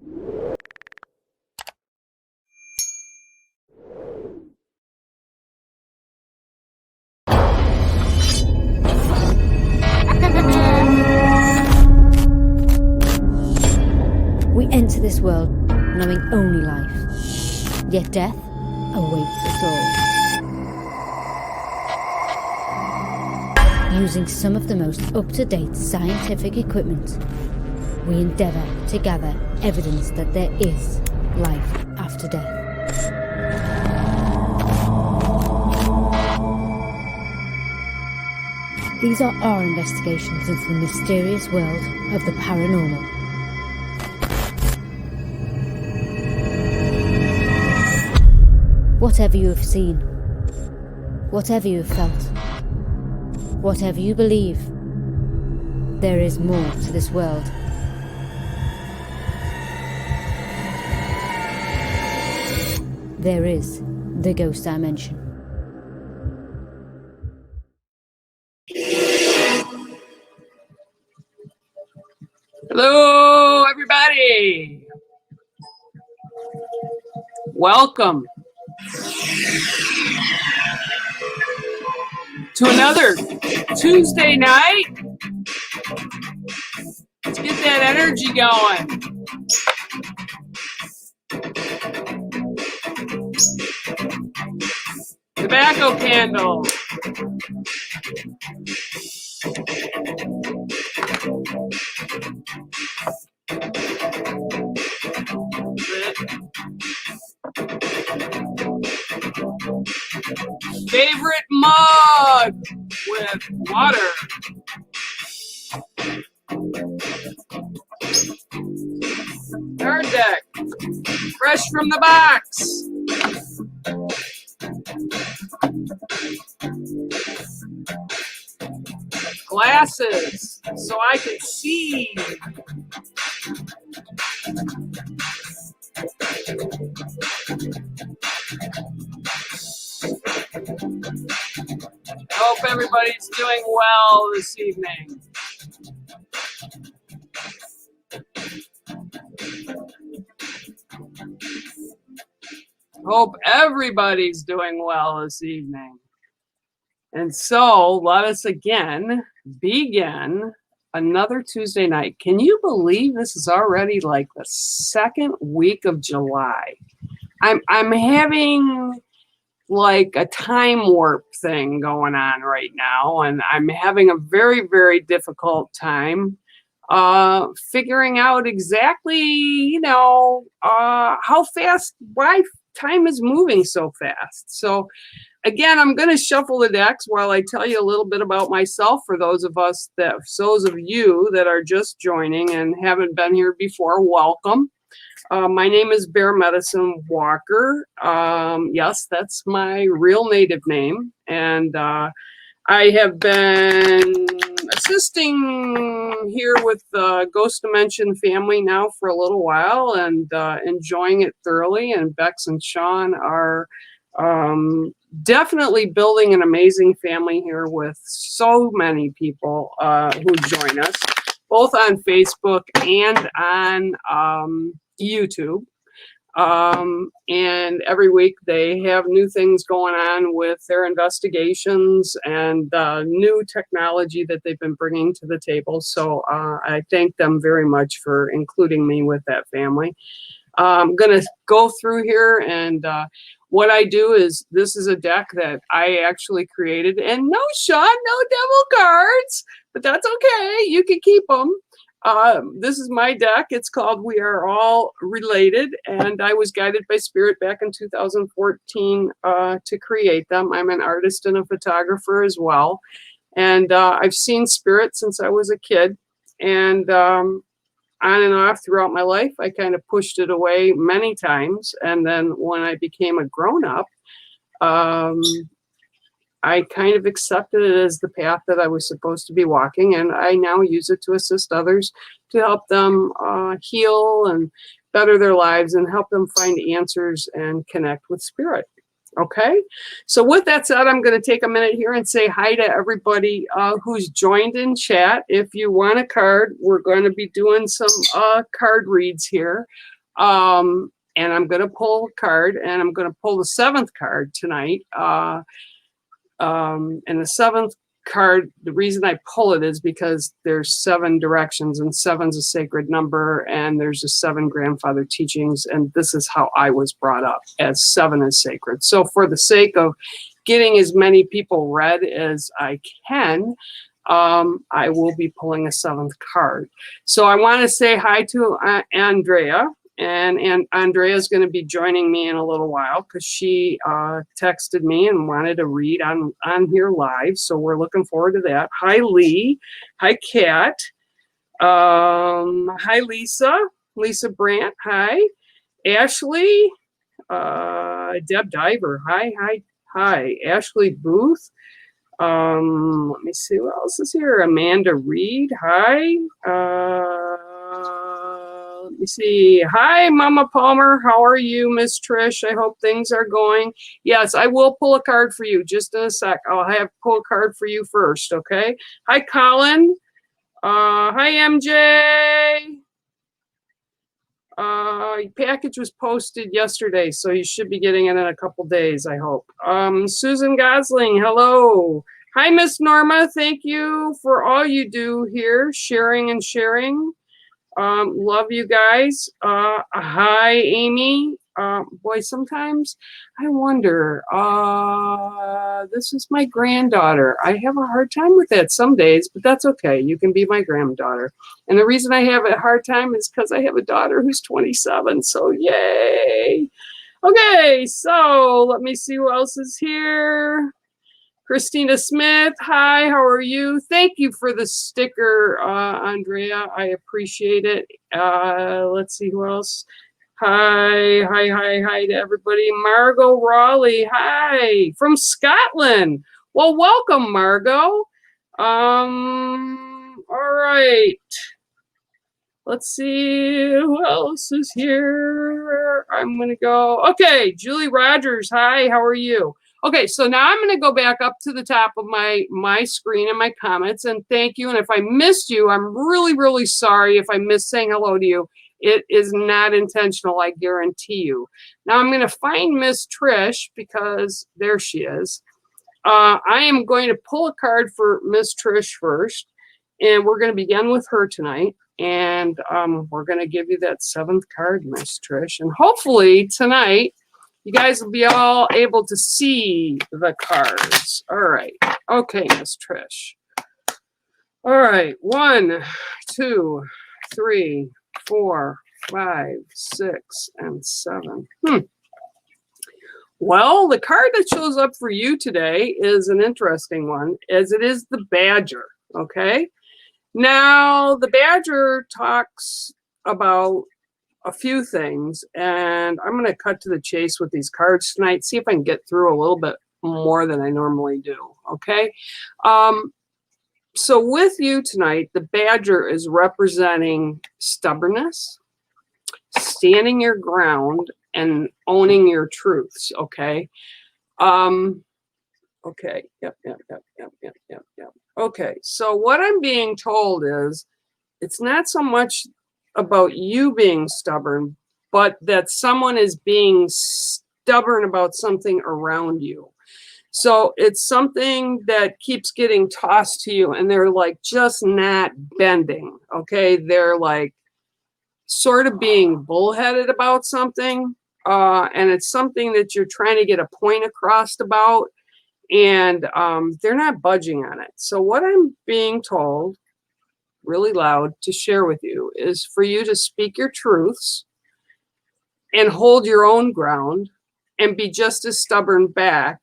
We enter this world knowing only life, yet death awaits us all. Using some of the most up-to-date scientific equipment, we endeavour to gather evidence that there is life after death. These are our investigations into the mysterious world of the paranormal. Whatever you have seen, whatever you have felt, whatever you believe, there is more to this world. There is the ghost dimension. Hello, everybody. Welcome to another Tuesday night. Let's get that energy going. Tobacco candle. Favorite mug with water. Card deck, fresh from the box. Glasses, so I can see. Hope everybody's doing well this evening. Hope everybody's doing well this evening. And so let us again begin another Tuesday night. Can you believe this is already like the second week of July? I'm having like a time warp thing going on right now, and I'm having a very, very difficult time figuring out exactly, how fast, why time is moving so fast. So again, I'm going to shuffle the decks while I tell you a little bit about myself for those of you that are just joining and haven't been here before. Welcome. My name is Bear Medicine Walker. Yes, that's my real native name. And I have been assisting here with the Ghost Dimension family now for a little while and enjoying it thoroughly. And Bex and Sean are definitely building an amazing family here with so many people who join us, both on Facebook and on YouTube. And every week they have new things going on with their investigations and new technology that they've been bringing to the table. So I thank them very much for including me with that family. I'm going to go through here, and what I do is, this is a deck that I actually created, and no, Sean, no devil cards, but that's okay. You can keep them. This is my deck. It's called We Are All Related, and I was guided by Spirit back in 2014 to create them. I'm an artist and a photographer as well, and I've seen Spirit since I was a kid, and on and off throughout my life, I kind of pushed it away many times, and then when I became a grown-up, I kind of accepted it as the path that I was supposed to be walking, and I now use it to assist others to help them heal and better their lives and help them find answers and connect with Spirit. Okay, so with that said, I'm going to take a minute here and say hi to everybody who's joined in chat. If you want a card, we're going to be doing some card reads here. And I'm going to pull a card, and I'm going to pull the 7th card tonight. And the 7th card, the reason I pull it is because there's 7 directions, and 7's a sacred number, and there's the 7 grandfather teachings, and this is how I was brought up, as 7 is sacred. So for the sake of getting as many people read as I can, I will be pulling a 7th card. So I want to say hi to Andrea. And Andrea is going to be joining me in a little while because she texted me and wanted to read on here live. So we're looking forward to that. Hi, Lee. Hi, Kat. Hi, Lisa Brandt. Hi, Ashley. Deb Diver. Hi. Ashley Booth. Let me see what else is here. Amanda Reed. Hi. Let me see. Hi, Mama Palmer. How are you, Miss Trish? I hope things are going. Yes, I will pull a card for you just in a sec. I'll have to pull a card for you first, okay? Hi, Colin. Hi, MJ. Your package was posted yesterday, so you should be getting it in a couple days, I hope. Susan Gosling, hello. Hi, Miss Norma. Thank you for all you do here, sharing and sharing. Love you guys. Hi, Amy. Boy, sometimes I wonder, this is my granddaughter. I have a hard time with that some days, but that's okay. You can be my granddaughter. And the reason I have a hard time is because I have a daughter who's 27. So yay. Okay, so let me see who else is here. Christina Smith, hi, how are you? Thank you for the sticker, Andrea. I appreciate it. Let's see who else. Hi to everybody. Margot Raleigh, hi, from Scotland. Well, welcome, Margot. All right. Let's see who else is here. I'm going to go. Okay, Julie Rogers, hi, how are you? Okay, so now I'm going to go back up to the top of my screen and my comments, and thank you. And if I missed you, I'm really sorry if I missed saying hello to you. It is not intentional, I guarantee you. Now I'm going to find Miss Trish because there she is. I am going to pull a card for Miss Trish first, and we're going to begin with her tonight. And we're going to give you that 7th card, Miss Trish. And hopefully tonight, you guys will be all able to see the cards. All right. Okay, Miss Trish. All right. 1, 2, 3, 4, 5, 6, and 7. Well, the card that shows up for you today is an interesting one, as it is the Badger. Okay. Now, the Badger talks about a few things, and I'm going to cut to the chase with these cards tonight, see if I can get through a little bit more than I normally do, okay? So with you tonight, the Badger is representing stubbornness, standing your ground, and owning your truths, okay? Okay, yep. Okay, so what I'm being told is it's not so much about you being stubborn, but that someone is being stubborn about something around you. So it's something that keeps getting tossed to you, and they're like just not bending, okay? They're like sort of being bullheaded about something, and it's something that you're trying to get a point across about, and they're not budging on it. So what I'm being told really loud to share with you is for you to speak your truths and hold your own ground and be just as stubborn back,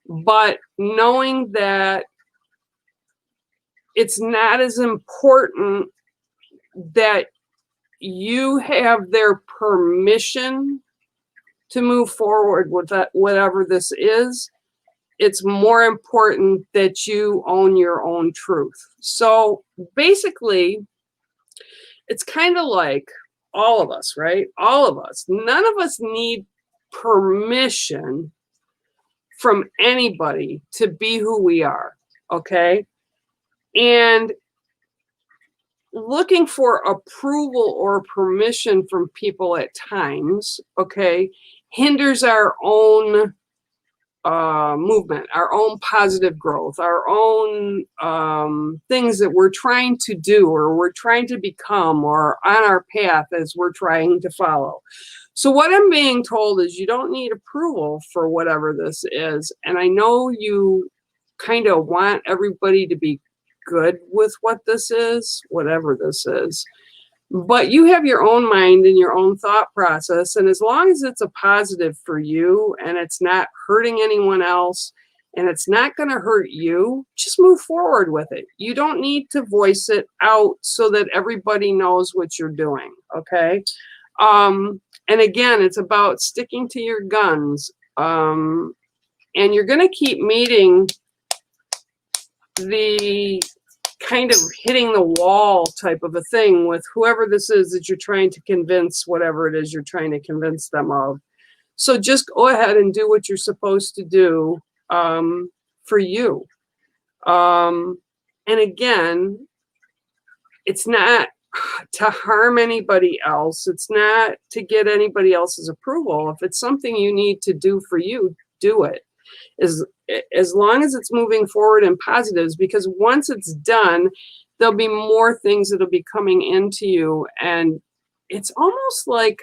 but knowing that it's not as important that you have their permission to move forward with that, whatever this is. It's more important that you own your own truth. So basically, it's kind of like all of us, right? All of us. None of us need permission from anybody to be who we are, okay? And looking for approval or permission from people at times, okay, hinders our own movement, our own positive growth, our own things that we're trying to do or we're trying to become or on our path as we're trying to follow. So what I'm being told is you don't need approval for whatever this is. And I know you kind of want everybody to be good with what this is, whatever this is. But you have your own mind and your own thought process. And as long as it's a positive for you and it's not hurting anyone else and it's not going to hurt you, just move forward with it. You don't need to voice it out so that everybody knows what you're doing. Okay. And again, it's about sticking to your guns. And you're going to keep meeting the kind of hitting the wall type of a thing with whoever this is that you're trying to convince, whatever it is you're trying to convince them of. So just go ahead and do what you're supposed to do for you. And again, it's not to harm anybody else. It's not to get anybody else's approval. If it's something you need to do for you, do it. As long as it's moving forward in positives, because once it's done, there'll be more things that'll be coming into you. And it's almost like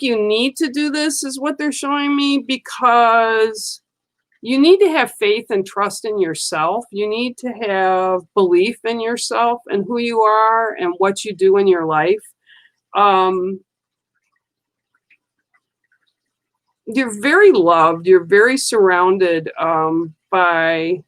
you need to do this is what they're showing me, because you need to have faith and trust in yourself. You need to have belief in yourself and who you are and what you do in your life. You're very loved. You're very surrounded by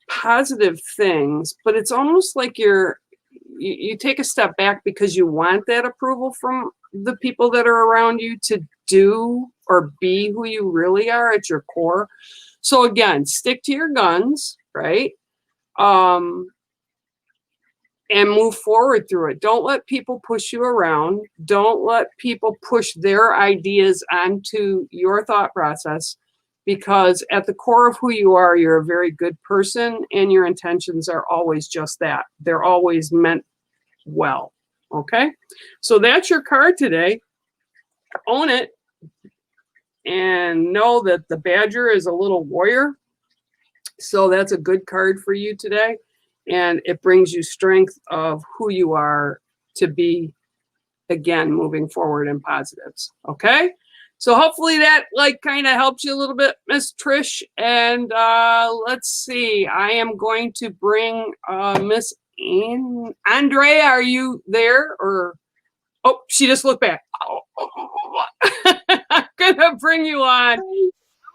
positive things, but it's almost like you take a step back because you want that approval from the people that are around you to do or be who you really are at your core. So again, stick to your guns, right? And move forward through it. Don't let people push you around. Don't let people push their ideas onto your thought process, because at the core of who you are, you're a very good person and your intentions are always just that. They're always meant well. Okay? So that's your card today. Own it and know that the Badger is a little warrior. So that's a good card for you today. And it brings you strength of who you are to be, again, moving forward in positives. Okay? So hopefully that kind of helps you a little bit, Miss Trish. And let's see. I am going to bring Miss Andrea. Are you there? Or she just looked back. I'm gonna bring you on.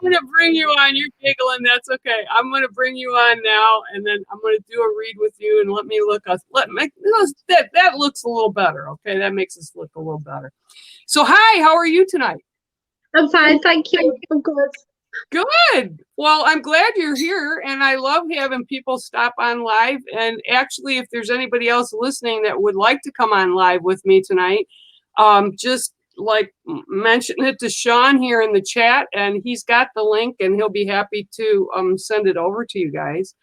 I'm going to bring you on. You're giggling. That's okay. I'm going to bring you on now, and then I'm going to do a read with you, and let me look us. That looks a little better. Okay, that makes us look a little better. So, hi. How are you tonight? I'm fine, thank you. I'm good. Good. Well, I'm glad you're here, and I love having people stop on live. And actually, if there's anybody else listening that would like to come on live with me tonight, just mention it to Sean here in the chat, and he's got the link and he'll be happy to send it over to you guys.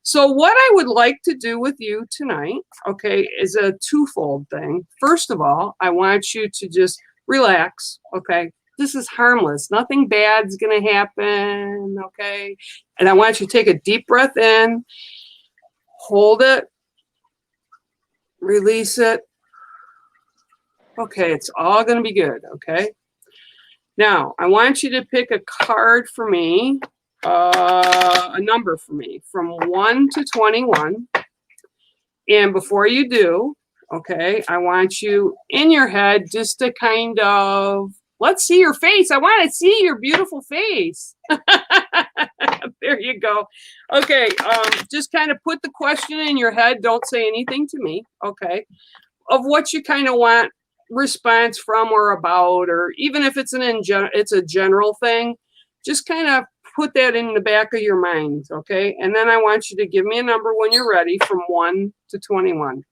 So what I would like to do with you tonight, okay, is a twofold thing. First of all, I want you to just relax, okay? This is harmless. Nothing bad's gonna happen, okay? And I want you to take a deep breath in, hold it, release it. Okay, it's all going to be good, okay? Now, I want you to pick a card for me, a number for me, from 1 to 21. And before you do, okay, I want you in your head just to kind of, let's see your face. I want to see your beautiful face. There you go. Okay, just kind of put the question in your head. Don't say anything to me, okay, of what you kind of want response from or about, or even if it's it's a general thing, just kind of put that in the back of your mind, okay? And then I want you to give me a number when you're ready, from 1 to 21.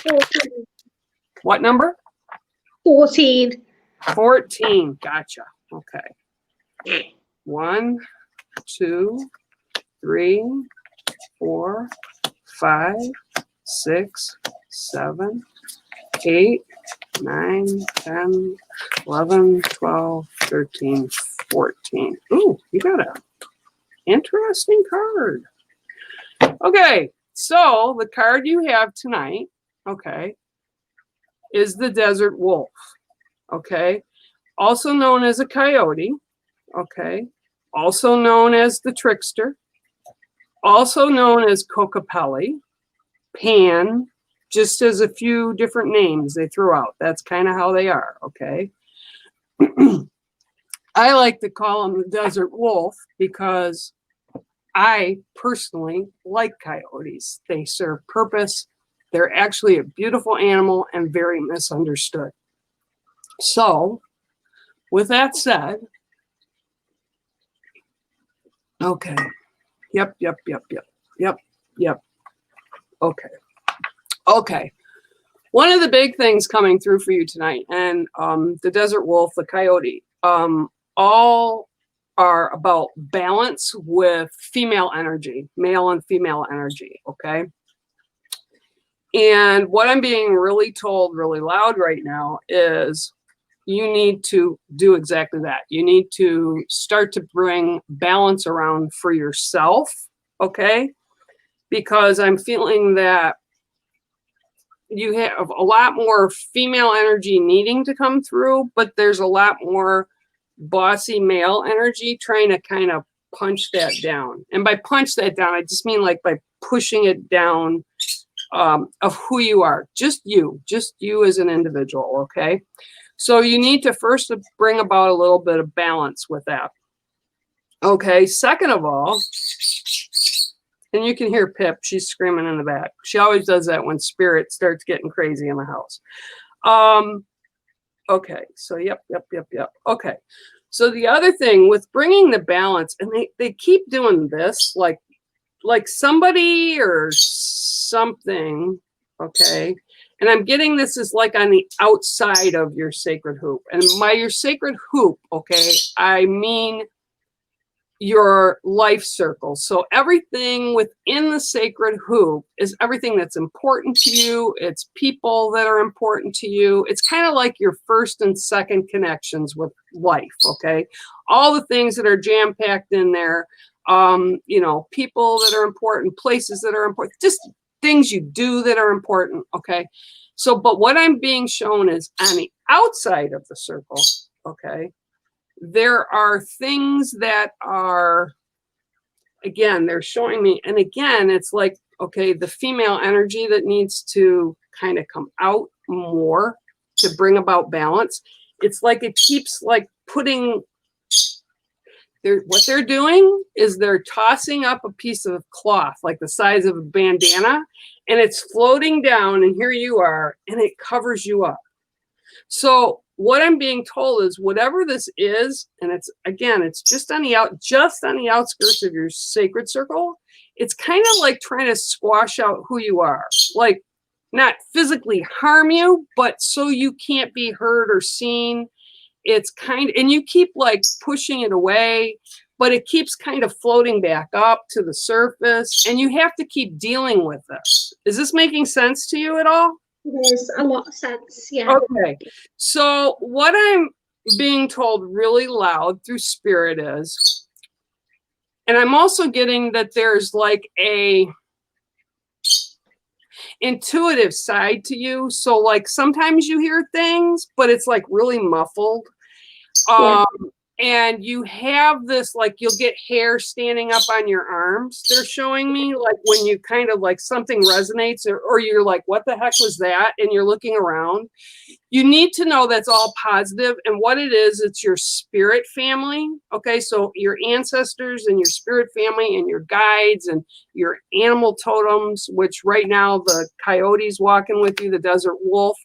14. What number? 14. 14. Gotcha. Okay. 1 2, 3, 4, 5, 6, 7, 8, 9, 10, 11, 12, 13, 14. Ooh, you got a interesting card. Okay, so the card you have tonight, okay, is the Desert Wolf, okay, also known as a coyote, okay, also known as the Trickster, also known as Cocapelli, Pan, just as a few different names they threw out. That's kind of how they are, okay? I like to call them the Desert Wolf because I personally like coyotes. They serve purpose. They're actually a beautiful animal and very misunderstood. So, with that said, okay. Yep. Okay. Okay. One of the big things coming through for you tonight, and the Desert Wolf, the coyote, all are about balance with female energy, male and female energy, okay? And what I'm being really told really loud right now is you need to do exactly that. You need to start to bring balance around for yourself, okay? Because I'm feeling that you have a lot more female energy needing to come through, but there's a lot more bossy male energy trying to kind of punch that down. And by punch that down, I just mean like by pushing it down of who you are, just you as an individual, okay? So you need to first bring about a little bit of balance with that. Okay, second of all, and you can hear Pip, she's screaming in the back. She always does that when spirit starts getting crazy in the house. Okay, so yep. Okay, so the other thing with bringing the balance, and they keep doing this, like somebody or something, okay? And I'm getting this is like on the outside of your sacred hoop. And by your sacred hoop, okay, I mean your life circle. So everything within the sacred hoop is everything that's important to you. It's people that are important to you. It's kind of like your first and second connections with life, okay? All the things that are jam-packed in there, you know, people that are important, places that are important, just things you do that are important, okay? So, but what I'm being shown is on the outside of the circle, okay, there are things that are, again, they're showing me, and again, it's like, okay, the female energy that needs to kind of come out more to bring about balance. It's like it keeps like putting, what they're doing is they're tossing up a piece of cloth like the size of a bandana, and it's floating down, and here you are, and it covers you up. So what I'm being told is whatever this is, and it's, again, it's just on the outskirts of your sacred circle, it's kind of like trying to squash out who you are, like not physically harm you, but so you can't be heard or seen. It's kind of, and you keep like pushing it away, but it keeps kind of floating back up to the surface, and you have to keep dealing with this. Is this making sense to you at all? There's a lot of sense, yeah. Okay, so what I'm being told really loud through spirit is, and I'm also getting that there's like a intuitive side to you. So like sometimes you hear things, but it's like really muffled. Yeah. And you have this, like you'll get hair standing up on your arms. They're showing me like when you kind of like something resonates or you're like, what the heck was that? And you're looking around. You need to know that's all positive. And what it is, it's your spirit family. Okay, so your ancestors and your spirit family and your guides and your animal totems, which right now the coyote's walking with you, the desert wolf.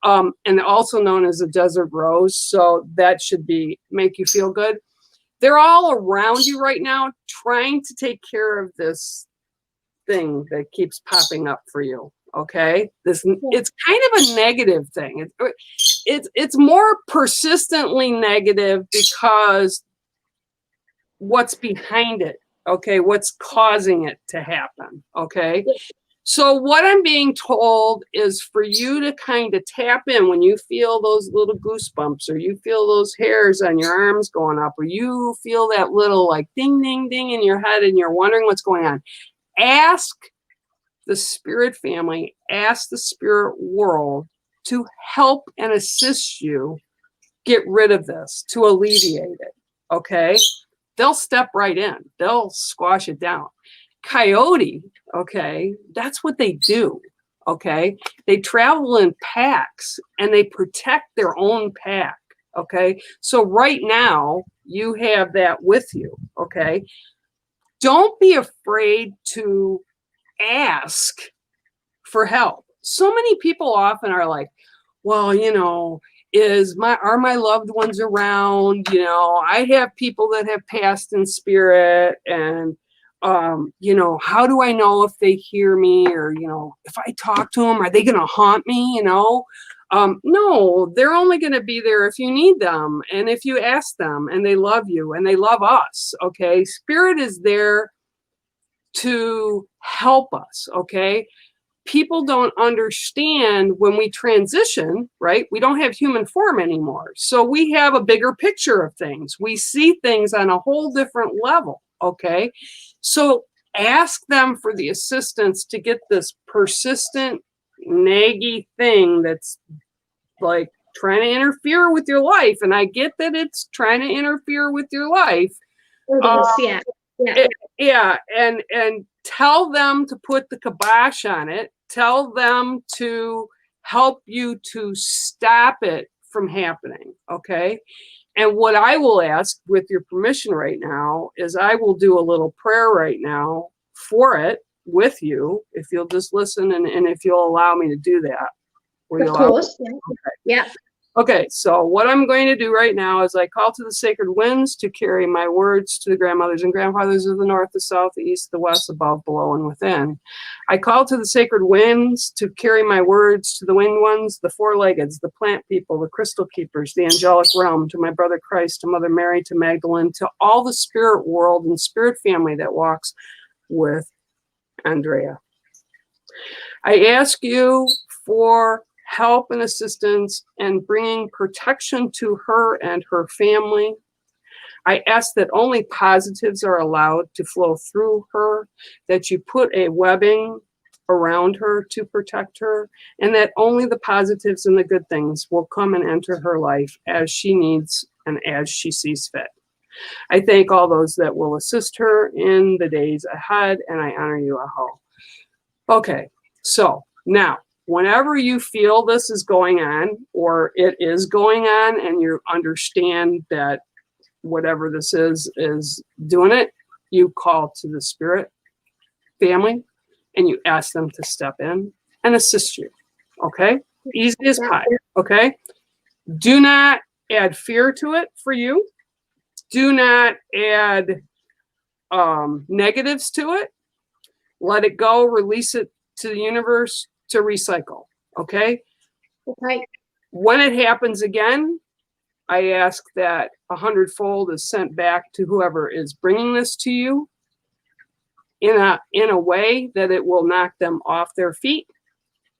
And also known as a desert rose. So that should make you feel good. They're all around you right now trying to take care of this thing that keeps popping up for you. Okay. It's kind of a negative thing. It's more persistently negative because what's behind it, okay? What's causing it to happen, okay? So what I'm being told is for you to kind of tap in when you feel those little goosebumps, or you feel those hairs on your arms going up, or you feel that little like ding, ding, ding in your head and you're wondering what's going on. Ask the spirit family, ask the spirit world to help and assist you get rid of this, to alleviate it, okay? They'll step right in. They'll squash it down. Coyote, okay, that's what they do, okay? They travel in packs and they protect their own pack, okay? So right now, you have that with you, okay? Don't be afraid to ask for help. So many people often are like, well, you know, are my loved ones around? You know, I have people that have passed in spirit, and you know, how do I know if they hear me, or, you know, if I talk to them, are they going to haunt me? You know, no, they're only going to be there if you need them, and if you ask them, and they love you and they love us. Okay. Spirit is there to help us. Okay. People don't understand when we transition, right? We don't have human form anymore. So we have a bigger picture of things. We see things on a whole different level, okay? So ask them for the assistance to get this persistent, naggy thing that's like trying to interfere with your life. And I get that it's trying to interfere with your life. Yeah. Yeah. Yeah, and tell them to put the kibosh on it. Tell them to help you to stop it from happening, okay? And what I will ask, with your permission right now, is I will do a little prayer right now for it with you, if you'll just listen, and if you'll allow me to do that. Will you Of allow me? course. Yeah. Okay. Yeah. Okay, so what I'm going to do right now is I call to the sacred winds to carry my words to the grandmothers and grandfathers of the north, the south, the east, the west, above, below, and within. I call to the sacred winds to carry my words to the winged ones, the four-leggeds, the plant people, the crystal keepers, the angelic realm, to my brother Christ, to Mother Mary, to Magdalene, to all the spirit world and spirit family that walks with Andrea. I ask you for help and assistance and bringing protection to her and her family. I ask that only positives are allowed to flow through her, that you put a webbing around her to protect her, and that only the positives and the good things will come and enter her life as she needs and as she sees fit. I thank all those that will assist her in the days ahead, and I honor you, Aho. Okay, so now, whenever you feel this is going on, or it is going on, and you understand that whatever this is doing it, you call to the spirit family and you ask them to step in and assist you. Okay? Easy as pie. Okay? Do not add fear to it for you. Do not add negatives to it. Let it go, release it to the universe to recycle. Okay? Okay. When it happens again, I ask that 100-fold is sent back to whoever is bringing this to you in a way that it will knock them off their feet,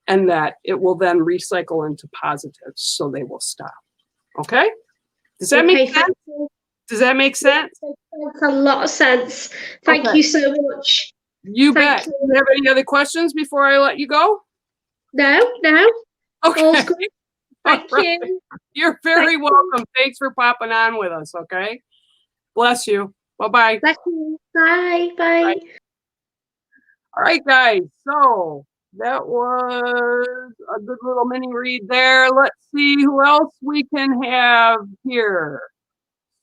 and that it will then recycle into positives, so they will stop. Okay? Does that make sense? Does that make sense? That makes a lot of sense. Thank you so much. You bet. Do you have any other questions before I let you go? No. Okay. All's good. Thank you. You're very welcome. Thanks for popping on with us, okay? Bless you. Bye-bye. Bless you. Bye. Bye. All right, guys. So that was a good little mini read there. Let's see who else we can have here.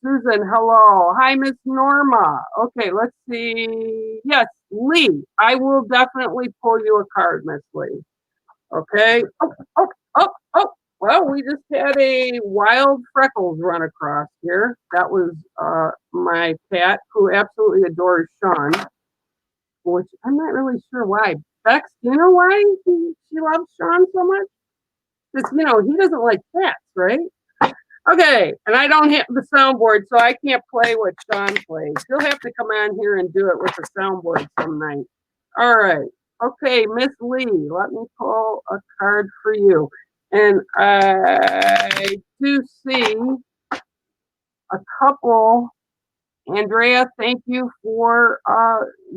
Susan, hello. Hi, Miss Norma. Okay, let's see. Yes, Lee. I will definitely pull you a card, Miss Lee. Okay. Oh. Well, we just had a wild Freckles run across here. That was my cat, who absolutely adores Sean, which I'm not really sure why. Bex, do you know why she loves Sean so much? Because, you know, he doesn't like cats, right? Okay, and I don't have the soundboard, so I can't play what Sean plays. He'll have to come on here and do it with the soundboard some night. All right. Okay, Miss Lee, let me pull a card for you. And I do see a couple. Andrea, thank you for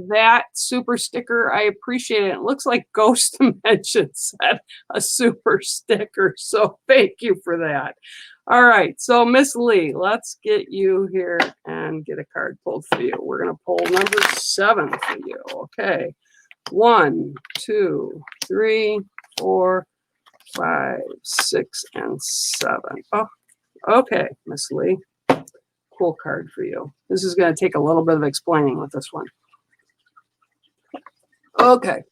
that super sticker. I appreciate it. It looks like Ghost Dimension said a super sticker, so thank you for that. All right, so Miss Lee, let's get you here and get a card pulled for you. We're going to pull number 7 for you. Okay, 1, 2, 3, 4, 5, 6, and 7. Oh, okay, Miss Lee. Cool card for you. This is going to take a little bit of explaining with this one. Okay,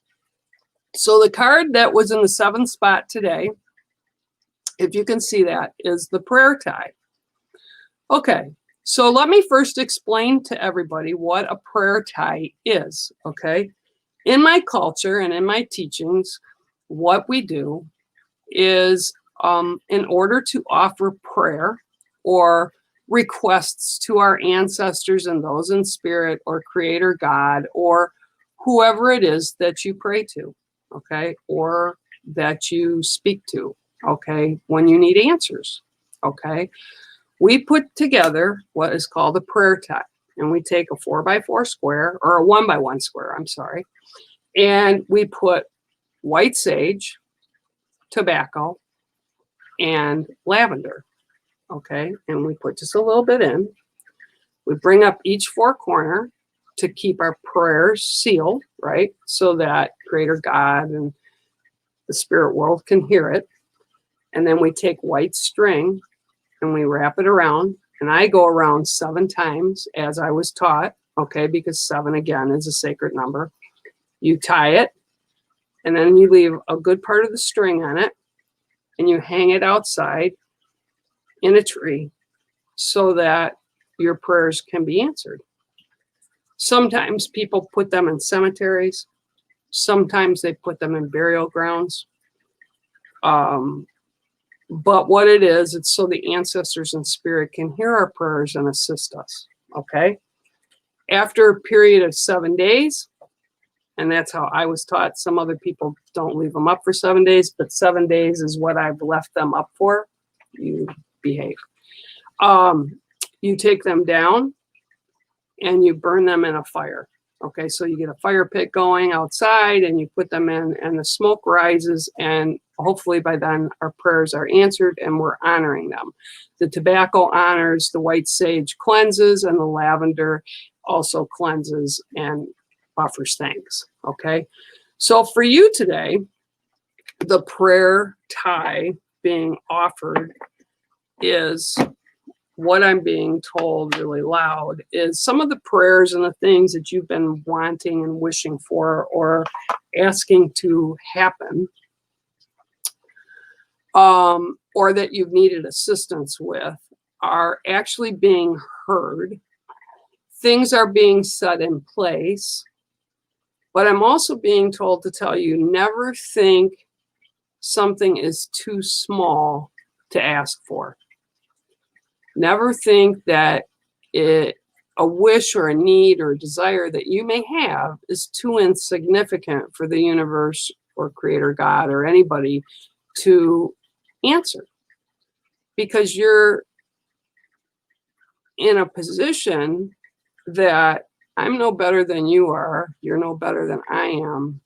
so the card that was in the 7th spot today, if you can see that, is the prayer tie. Okay, so let me first explain to everybody what a prayer tie is, okay? In my culture and in my teachings, what we do is in order to offer prayer or requests to our ancestors and those in spirit or creator God or whoever it is that you pray to, okay, or that you speak to, okay, when you need answers, okay, we put together what is called a prayer tie, and we take a 4x4 square or a 1x1 square, I'm sorry, and we put white sage, tobacco, and lavender. Okay, and we put just a little bit in. We bring up each 4 corner to keep our prayers sealed, right? So that Creator God and the spirit world can hear it. And then we take white string and we wrap it around. And I go around 7 times as I was taught, okay, because 7 again is a sacred number. You tie it and then you leave a good part of the string on it and you hang it outside in a tree so that your prayers can be answered. Sometimes people put them in cemeteries. Sometimes they put them in burial grounds. But what it is, it's so the ancestors and spirit can hear our prayers and assist us, okay? After a period of 7 days, and that's how I was taught. Some other people don't leave them up for 7 days, but 7 days is what I've left them up for. You behave. You take them down and you burn them in a fire. Okay, so you get a fire pit going outside and you put them in and the smoke rises and hopefully by then our prayers are answered and we're honoring them. The tobacco honors, the white sage cleanses, and the lavender also cleanses and offers thanks. Okay, so for you today, the prayer tie being offered is what I'm being told really loud is some of the prayers and the things that you've been wanting and wishing for or asking to happen, or that you've needed assistance with, are actually being heard. Things are being set in place. But I'm also being told to tell you, never think something is too small to ask for. Never think that a wish or a need or a desire that you may have is too insignificant for the universe or creator God or anybody to answer. Because you're in a position that I'm no better than you are, you're no better than I am.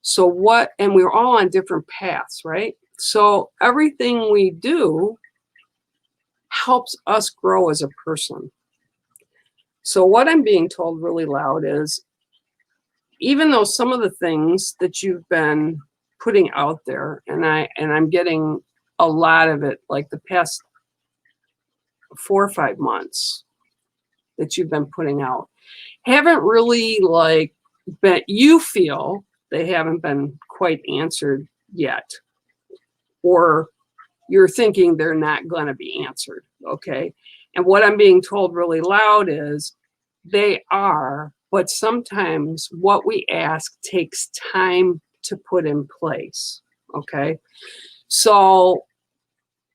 So what, and we're all on different paths, right? So everything we do helps us grow as a person. So what I'm being told really loud is, even though some of the things that you've been putting out there, and I'm getting a lot of it, like the past 4 or 5 months that you've been putting out, haven't really like been, you feel they haven't been quite answered yet, or you're thinking they're not going to be answered, okay? And what I'm being told really loud is they are, but sometimes what we ask takes time to put in place, okay? So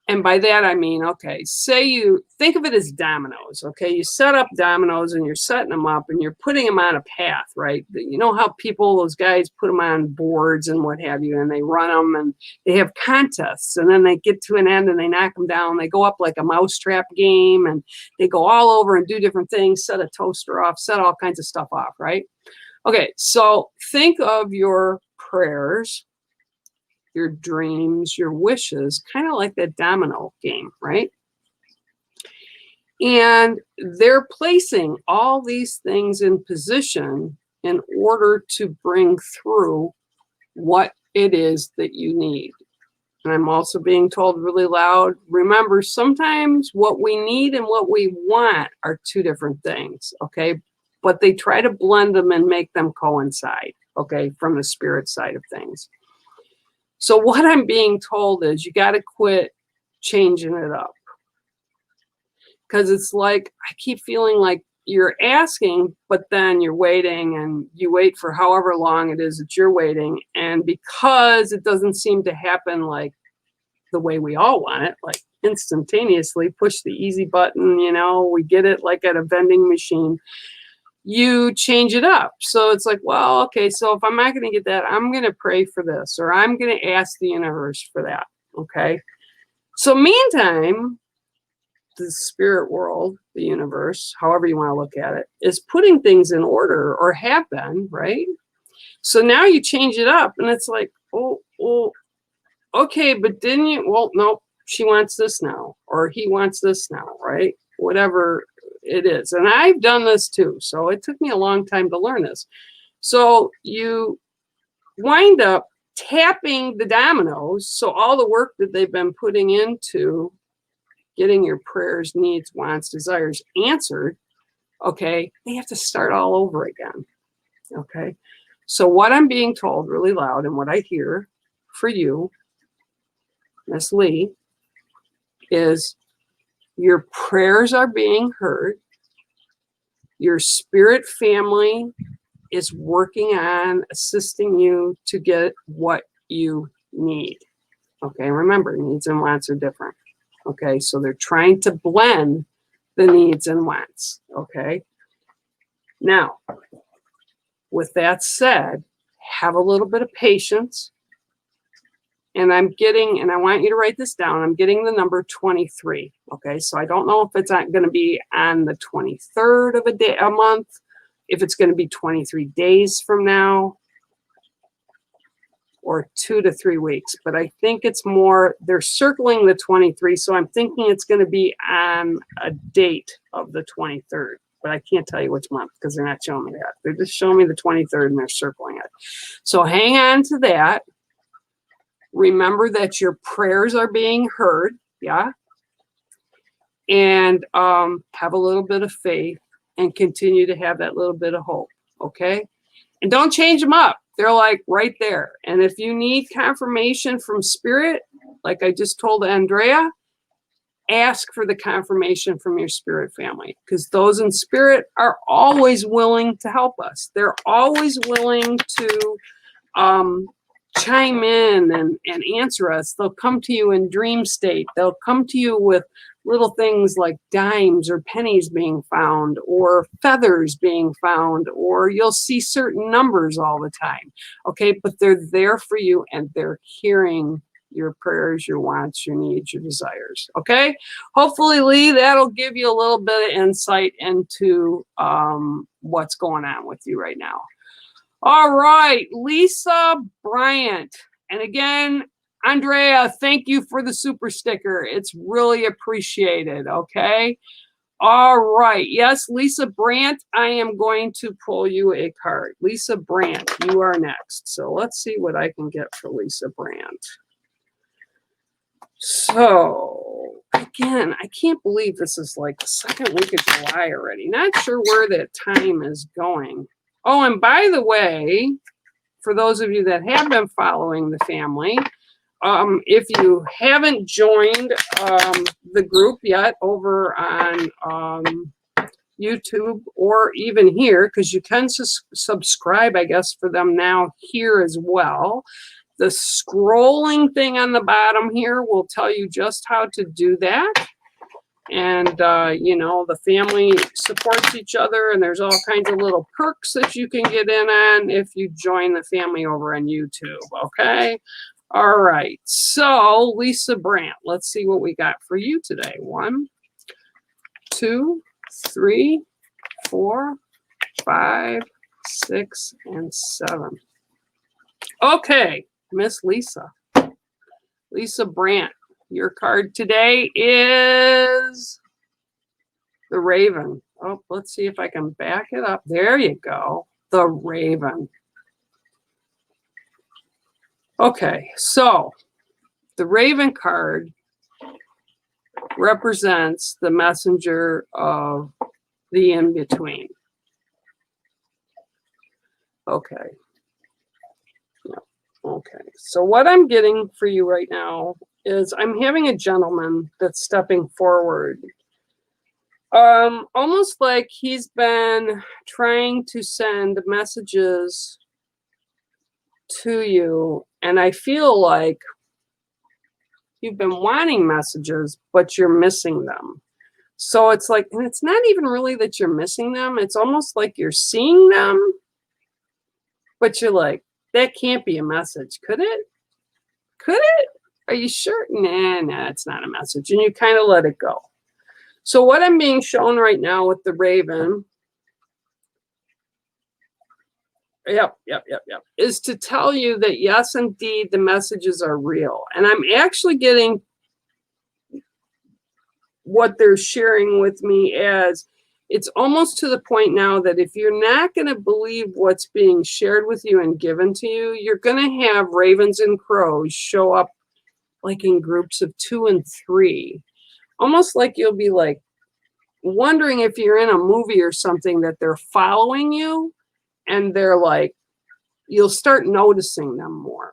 And by that, I mean, okay, say you think of it as dominoes, okay? You set up dominoes and you're setting them up and you're putting them on a path, right? You know how people, those guys put them on boards and what have you, and they run them and they have contests, and then they get to an end and they knock them down. They go up like a mousetrap game and they go all over and do different things, set a toaster off, set all kinds of stuff off, right? Okay, so think of your prayers, your dreams, your wishes, kind of like that domino game, right? And they're placing all these things in position in order to bring through what it is that you need. And I'm also being told really loud, remember, sometimes what we need and what we want are two different things, okay? But they try to blend them and make them coincide, okay, from the spirit side of things. So what I'm being told is you got to quit changing it up. Because it's like, I keep feeling like you're asking, but then you're waiting and you wait for however long it is that you're waiting. And because it doesn't seem to happen like the way we all want it, like instantaneously, push the easy button, you know, we get it like at a vending machine. You change it up. So it's like, well, okay, so if I'm not going to get that, I'm going to pray for this, or I'm going to ask the universe for that. Okay. So meantime, the spirit world, the universe, however you want to look at it, is putting things in order, or have been, right? So now you change it up and it's like, oh, okay, but didn't you? Well, no, she wants this now, or he wants this now, right? Whatever it is. And I've done this too. So it took me a long time to learn this. So you wind up tapping the dominoes. So all the work that they've been putting into getting your prayers, needs, wants, desires answered, okay, they have to start all over again. Okay. So what I'm being told really loud and what I hear for you, Miss Lee, is your prayers are being heard. Your spirit family is working on assisting you to get what you need. Okay, remember, needs and wants are different. Okay, so they're trying to blend the needs and wants. Okay, now, with that said, have a little bit of patience. And I'm getting, and I want you to write this down, I'm getting the number 23. Okay, so I don't know if it's going to be on the 23rd of a month, if it's going to be 23 days from now, or 2 to 3 weeks. But I think it's more, they're circling the 23, so I'm thinking it's going to be on a date of the 23rd. But I can't tell you which month because they're not showing me that. They're just showing me the 23rd and they're circling it. So hang on to that. Remember that your prayers are being heard, yeah? And have a little bit of faith and continue to have that little bit of hope, okay? And don't change them up. They're like right there. And if you need confirmation from spirit, like I just told Andrea, ask for the confirmation from your spirit family, because those in spirit are always willing to help us. They're always willing to chime in and answer us. They'll come to you in dream state. They'll come to you with little things like dimes or pennies being found, or feathers being found, or you'll see certain numbers all the time. Okay, but they're there for you and they're hearing your prayers, your wants, your needs, your desires. Okay, hopefully, Lee, that'll give you a little bit of insight into what's going on with you right now. All right, Lisa Bryant. And again, Andrea, thank you for the super sticker. It's really appreciated, okay? All right. Yes, Lisa Brandt, I am going to pull you a card. Lisa Brandt, you are next. So let's see what I can get for Lisa Brandt. So, again, I can't believe this is like the second week of July already. Not sure where that time is going. Oh, and by the way, for those of you that have been following the family, if you haven't joined the group yet over on YouTube or even here, because you can subscribe, I guess, for them now here as well. The scrolling thing on the bottom here will tell you just how to do that. And, you know, the family supports each other, and there's all kinds of little perks that you can get in on if you join the family over on YouTube, okay? All right, so Lisa Brandt, let's see what we got for you today. 1, 2, 3, 4, 5, 6, and 7. Okay, Miss Lisa. Lisa Brandt. Your card today is the Raven. Oh, let's see if I can back it up. There you go. The Raven. Okay, so the Raven card represents the messenger of the in-between. Okay. Okay, so what I'm getting for you right now is I'm having a gentleman that's stepping forward. Almost like he's been trying to send messages to you, and I feel like you've been wanting messages, but you're missing them. So it's like, and it's not even really that you're missing them, it's almost like you're seeing them, but you're like, that can't be a message, could it? Could it? Are you sure? Nah, it's not a message. And you kind of let it go. So what I'm being shown right now with the Raven, is to tell you that yes, indeed, the messages are real. And I'm actually getting what they're sharing with me as it's almost to the point now that if you're not going to believe what's being shared with you and given to you, you're going to have ravens and crows show up like in groups of 2 and 3. Almost like you'll be like wondering if you're in a movie or something that they're following you, and they're like, you'll start noticing them more.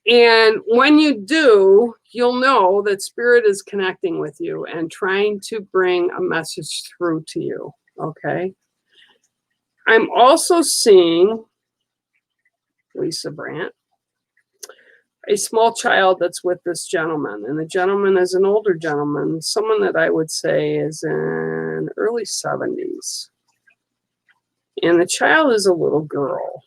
And when you do, you'll know that Spirit is connecting with you and trying to bring a message through to you, okay? I'm also seeing, Lisa Brandt, a small child that's with this gentleman. And the gentleman is an older gentleman, someone that I would say is in early 70s. And the child is a little girl.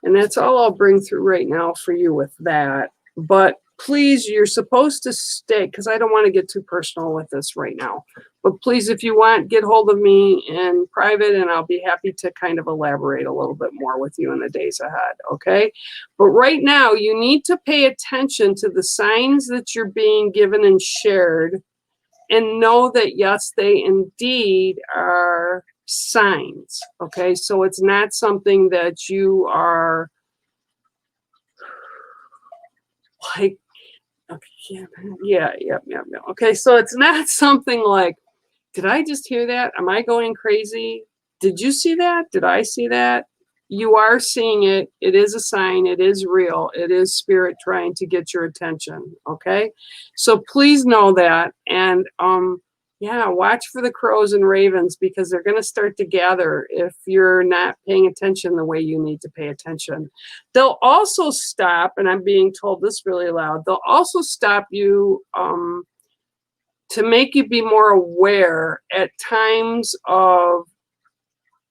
And that's all I'll bring through right now for you with that. But please, you're supposed to stay, because I don't want to get too personal with this right now. But please, if you want, get hold of me in private, and I'll be happy to kind of elaborate a little bit more with you in the days ahead, okay? But right now, you need to pay attention to the signs that you're being given and shared, and know that, yes, they indeed are signs, okay? So it's not something that you are like, okay, yeah. Okay, so it's not something like, did I just hear that? Am I going crazy? Did you see that? Did I see that? You are seeing it. It is a sign. It is real. It is Spirit trying to get your attention, okay? So please know that. And yeah, watch for the crows and ravens, because they're going to start to gather if you're not paying attention the way you need to pay attention. They'll also stop, and I'm being told this really loud, they'll also stop you to make you be more aware at times of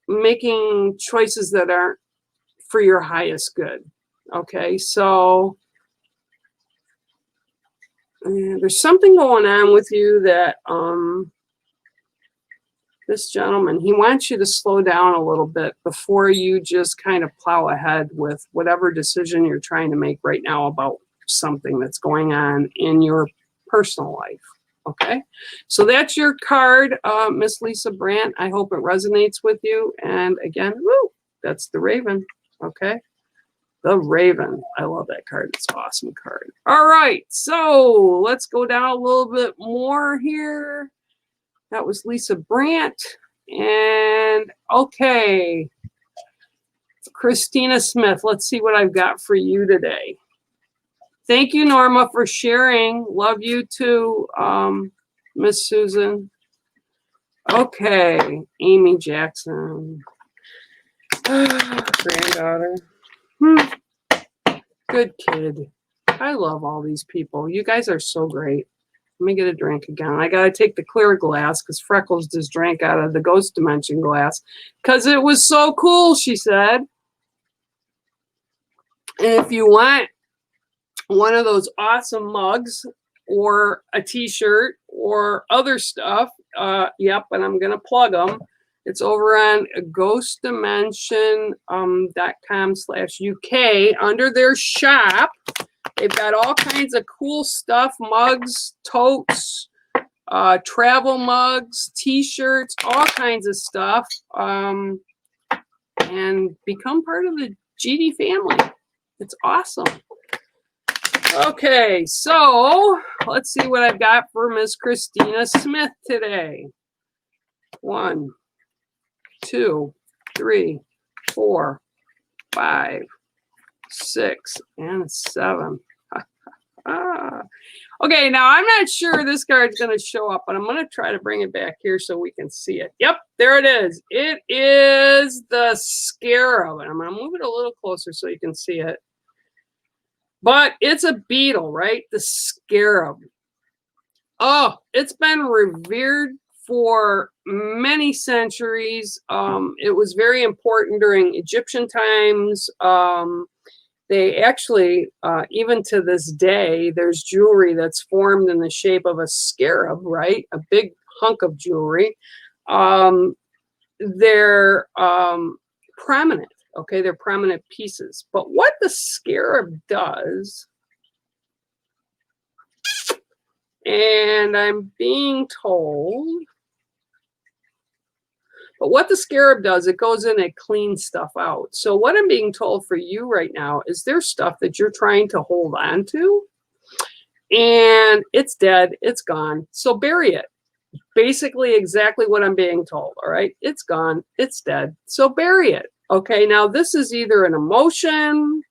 making choices that aren't for your highest good. Okay, so there's something going on with you that this gentleman, he wants you to slow down a little bit before you just kind of plow ahead with whatever decision you're trying to make right now about something that's going on in your personal life. Okay, so that's your card, Miss Lisa Brandt. I hope it resonates with you. And again, woo, that's the Raven. Okay, the Raven. I love that card. It's an awesome card. All right, so let's go down a little bit more here. That was Lisa Brandt. And okay, Christina Smith. Let's see what I've got for you today. Thank you, Norma, for sharing. Love you too, Miss Susan. Okay, Amy Jackson. granddaughter. Good kid. I love all these people. You guys are so great. Let me get a drink again. I got to take the clear glass because Freckles just drank out of the ghost dimension glass because it was so cool, she said. And if you want one of those awesome mugs or a t-shirt or other stuff, yep, and I'm going to plug them. It's over on ghostdimension.com/UK under their shop. They've got all kinds of cool stuff, mugs, totes, travel mugs, t-shirts, all kinds of stuff. And become part of the GD family. It's awesome. Okay, so let's see what I've got for Miss Christina Smith today. 1, 2, 3, 4, 5, 6, and 7. Okay, now I'm not sure this card's going to show up, but I'm going to try to bring it back here so we can see it. Yep, there it is. It is the Scarab, and I'm going to move it a little closer so you can see it. But it's a beetle, right? The Scarab. Oh, it's been revered for many centuries. It was very important during Egyptian times. They actually, even to this day, there's jewelry that's formed in the shape of a scarab, right? A big hunk of jewelry. They're prominent, okay? They're prominent pieces. But what the scarab does, and I'm being told, but what the scarab does, it goes in and cleans stuff out. So what I'm being told for you right now is there's stuff that you're trying to hold on to and it's dead, it's gone. So bury it. Basically exactly what I'm being told, all right? It's gone, it's dead, so bury it. Okay, now this is either an emotion.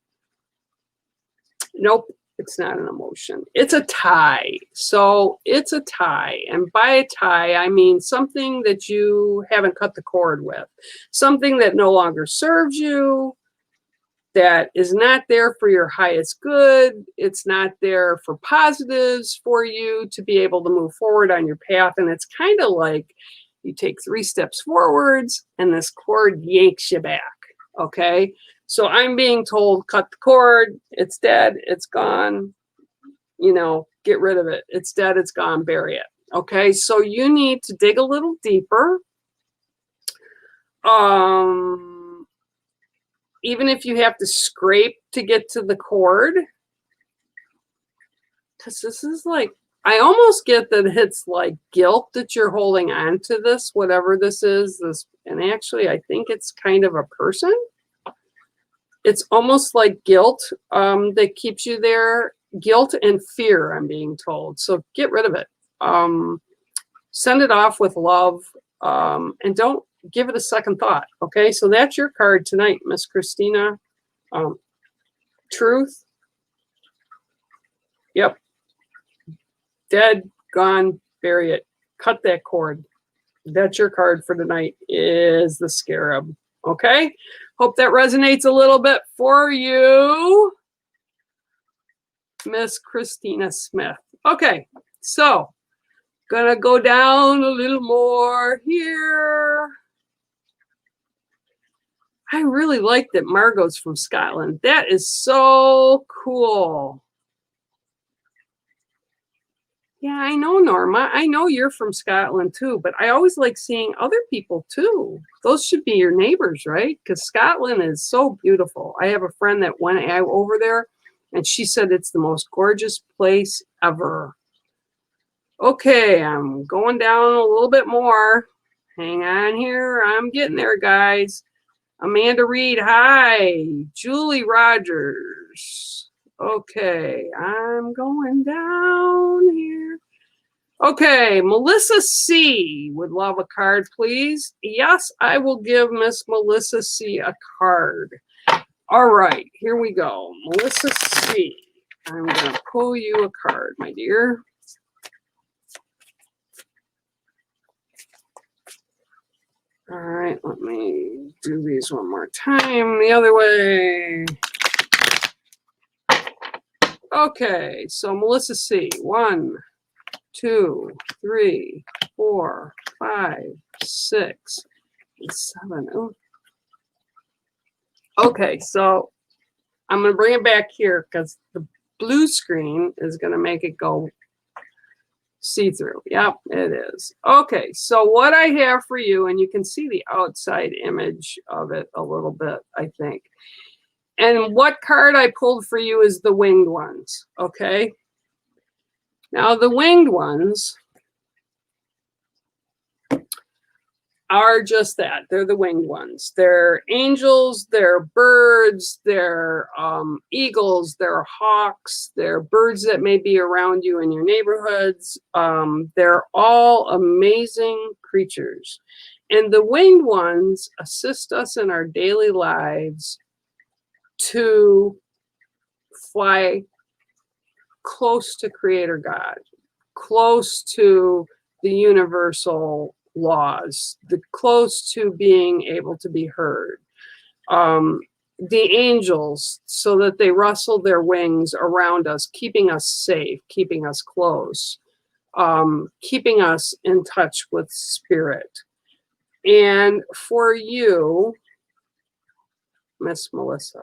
Nope. It's not an emotion. It's a tie. So it's a tie. And by a tie, I mean something that you haven't cut the cord with. Something that no longer serves you, that is not there for your highest good. It's not there for positives for you to be able to move forward on your path. And it's kind of like you take 3 steps forwards and this cord yanks you back. Okay? So I'm being told, cut the cord, it's dead, it's gone, you know, get rid of it. It's dead, it's gone, bury it. Okay, so you need to dig a little deeper. Even if you have to scrape to get to the cord, because this is like, I almost get that it's like guilt that you're holding on to this, whatever this is, this, and actually I think it's kind of a person. It's almost like guilt that keeps you there. Guilt and fear, I'm being told. So get rid of it. Send it off with love and don't give it a second thought. Okay, so that's your card tonight, Miss Christina. Truth. Yep. Dead, gone, bury it. Cut that cord. That's your card for tonight, is the Scarab. Okay, hope that resonates a little bit for you, Miss Christina Smith. Okay, so gonna go down a little more here. I really like that Margot's from Scotland. That is so cool. Yeah, I know, Norma. I know you're from Scotland too, but I always like seeing other people too. Those should be your neighbors, right? Because Scotland is so beautiful. I have a friend that went over there, and she said it's the most gorgeous place ever. Okay, I'm going down a little bit more. Hang on here. I'm getting there, guys. Amanda Reed, hi. Julie Rogers. Okay, I'm going down here. Okay, Melissa C. would love a card, please. Yes, I will give Miss Melissa C. a card. All right, here we go. Melissa C. I'm going to pull you a card, my dear. All right, let me do these one more time the other way. Okay, so Melissa C. 1, 2, 3, 4, 5, 6, 7. Ooh. Okay, so I'm going to bring it back here because the blue screen is going to make it go see-through. Yep, it is. Okay, so what I have for you, and you can see the outside image of it a little bit, I think. And what card I pulled for you is the winged ones, okay? Now, the winged ones are just that. They're the winged ones. They're angels, they're birds, they're eagles, they're hawks, they're birds that may be around you in your neighborhoods. They're all amazing creatures. And the winged ones assist us in our daily lives to fly close to Creator God, close to the universal laws, close to being able to be heard. The angels, so that they rustle their wings around us, keeping us safe, keeping us close, keeping us in touch with spirit. And for you, Miss Melissa,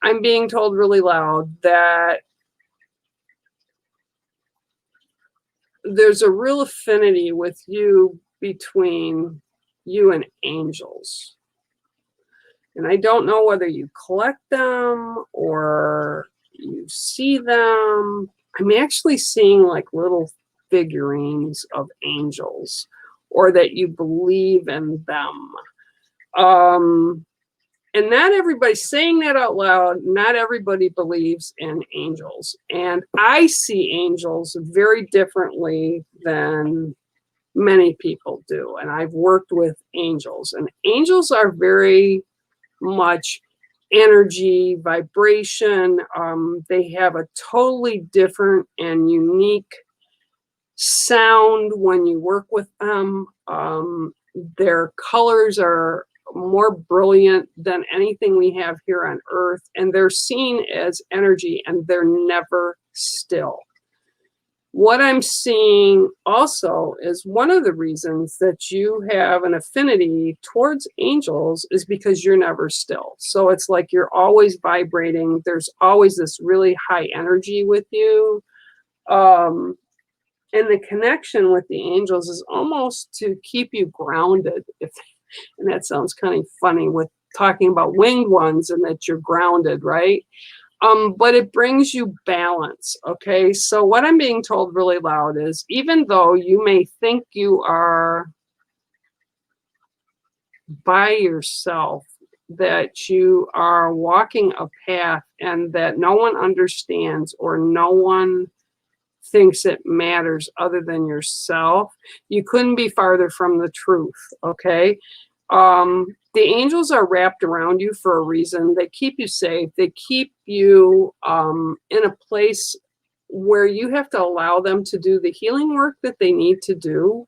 I'm being told really loud that there's a real affinity with you between you and angels. And I don't know whether you collect them or you see them. I'm actually seeing like little figurines of angels, or that you believe in them. And not everybody's saying that out loud. Not everybody believes in angels. And I see angels very differently than many people do. And I've worked with angels. And angels are very much energy, vibration. They have a totally different and unique sound when you work with them. Their colors are more brilliant than anything we have here on earth, and they're seen as energy, and they're never still. What I'm seeing also is one of the reasons that you have an affinity towards angels is because you're never still. So it's like you're always vibrating. There's always this really high energy with you. And the connection with the angels is almost to keep you grounded, and that sounds kind of funny with talking about winged ones and that you're grounded, right? But it brings you balance, okay? So what I'm being told really loud is, even though you may think you are by yourself, that you are walking a path and that no one understands or no one thinks it matters other than yourself, you couldn't be farther from the truth, okay? The angels are wrapped around you for a reason. They keep you safe. They keep you in a place where you have to allow them to do the healing work that they need to do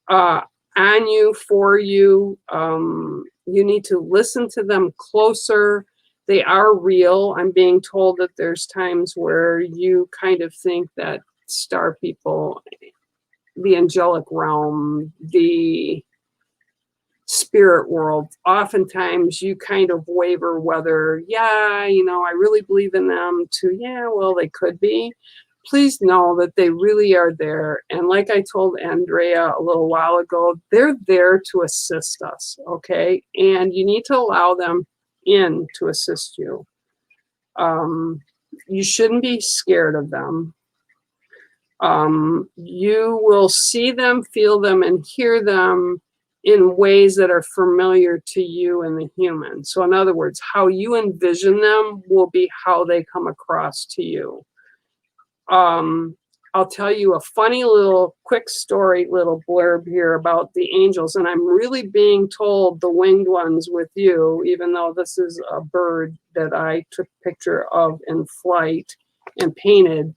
on you, for you. You need to listen to them closer. They are real. I'm being told that there's times where you kind of think that star people, the angelic realm, the spirit world, oftentimes you kind of waver whether, yeah, you know, I really believe in them, to, yeah, well, they could be. Please know that they really are there. And like I told Andrea a little while ago, they're there to assist us, okay? And you need to allow them in to assist you. You shouldn't be scared of them. You will see them, feel them, and hear them in ways that are familiar to you and the human. So in other words, how you envision them will be how they come across to you. I'll tell you a funny little quick story, little blurb here about the angels. And I'm really being told the winged ones with you, even though this is a bird that I took a picture of in flight and painted.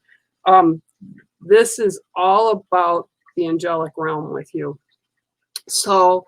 This is all about the angelic realm with you. So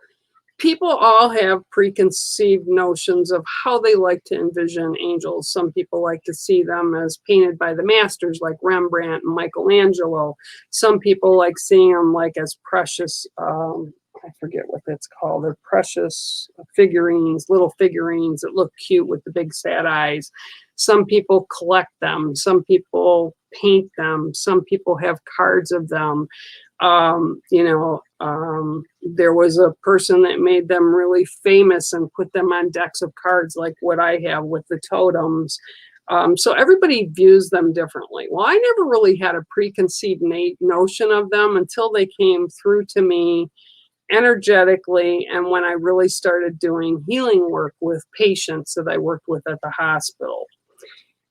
people all have preconceived notions of how they like to envision angels. Some people like to see them as painted by the masters like Rembrandt and Michelangelo. Some people like seeing them like as precious, I forget what that's called. They're precious figurines, little figurines that look cute with the big sad eyes. Some people collect them. Some people paint them. Some people have cards of them. There was a person that made them really famous and put them on decks of cards like what I have with the totems. So everybody views them differently. Well, I never really had a preconceived notion of them until they came through to me energetically, and when I really started doing healing work with patients that I worked with at the hospital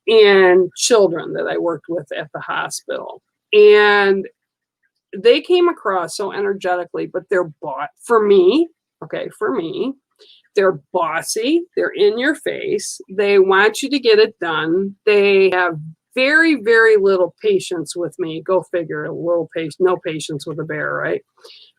and children that I worked with at the hospital. And they came across so energetically, but they're bought for me. Okay, for me, they're bossy. They're in your face. They want you to get it done. They have very, very little patience with me. Go figure. A little patience, no patience with a bear, right?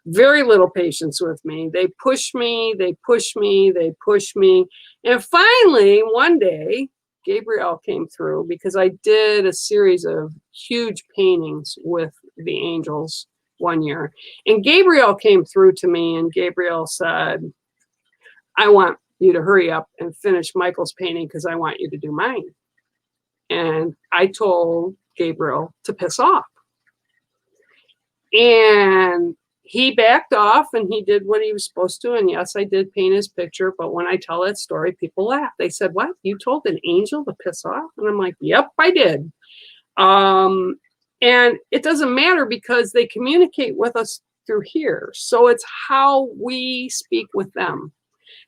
Very little patience with me. They push me. They push me. They push me. And finally, one day, Gabriel came through because I did a series of huge paintings with the angels one year. And Gabriel came through to me and Gabriel said, I want you to hurry up and finish Michael's painting because I want you to do mine. And I told Gabriel to piss off. And he backed off and he did what he was supposed to. And yes, I did paint his picture. But when I tell that story, people laugh. They said, what? You told an angel to piss off? And I'm like, yep, I did. And it doesn't matter because they communicate with us through here. So it's how we speak with them.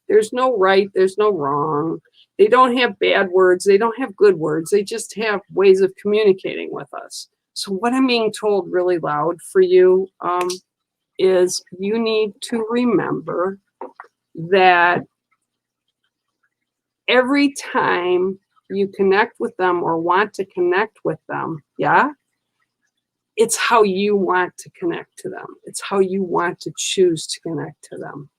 There's no right. There's no wrong. They don't have bad words. They don't have good words. They just have ways of communicating with us. So what I'm being told really loud for you, is you need to remember that every time you connect with them or want to connect with them, yeah, it's how you want to connect to them. It's how you want to choose to connect to them.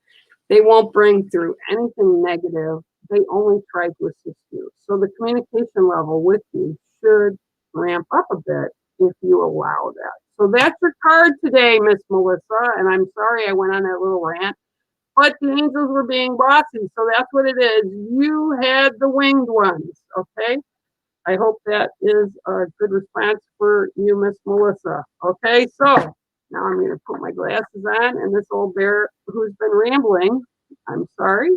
They won't bring through anything negative. They only try to assist you. So the communication level with you should ramp up a bit if you allow that. So that's your card today, Miss Melissa. And I'm sorry I went on that little rant, but the angels were being bossy. So that's what it is. You had the winged ones. Okay. I hope that is a good response for you, Miss Melissa. Okay. So now I'm going to put my glasses on, and this old bear who's been rambling, I'm sorry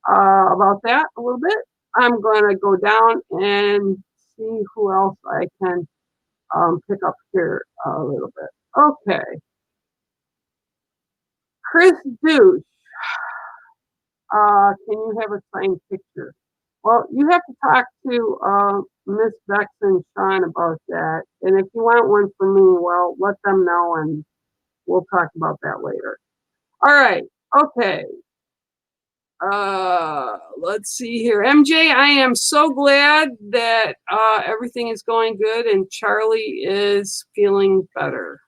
about that a little bit. I'm going to go down and see who else I can pick up here a little bit. Okay. Chris Douche, can you have a signed picture? Well, you have to talk to Miss Bex and Sean about that. And if you want one for me, well, let them know and we'll talk about that later. All right. Okay. Let's see here. MJ, I am so glad that everything is going good and Charlie is feeling better.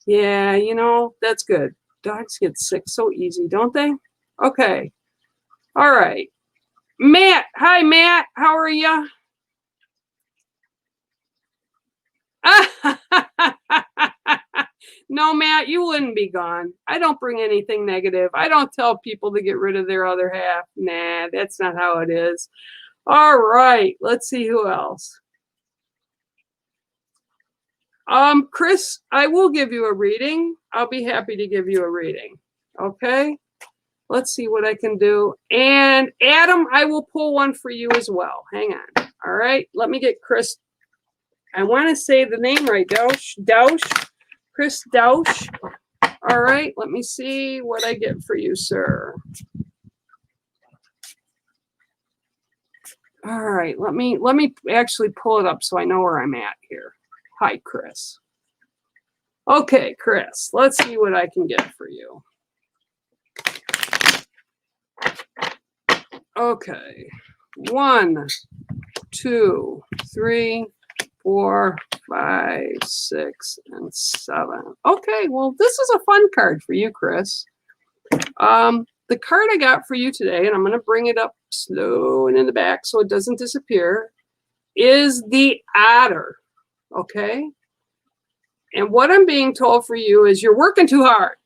Yeah, you know, that's good. Dogs get sick so easy, don't they? Okay. All right. Matt. Hi, Matt. How are you? No, Matt, you wouldn't be gone. I don't bring anything negative. I don't tell people to get rid of their other half. Nah, that's not how it is. All right. Let's see who else. Chris, I will give you a reading. I'll be happy to give you a reading. Okay. Let's see what I can do. And Adam, I will pull one for you as well. Hang on. All right. Let me get Chris. I want to say the name right. Doush. Chris Doush. All right. Let me see what I get for you, sir. All right. Let me actually pull it up so I know where I'm at here. Hi, Chris. Okay, Chris. Let's see what I can get for you. Okay. 1, 2, 3, 4, 5, 6, and 7. Okay, well, this is a fun card for you, Chris. The card I got for you today, and I'm going to bring it up slow and in the back so it doesn't disappear, is the Otter, okay? And what I'm being told for you is you're working too hard,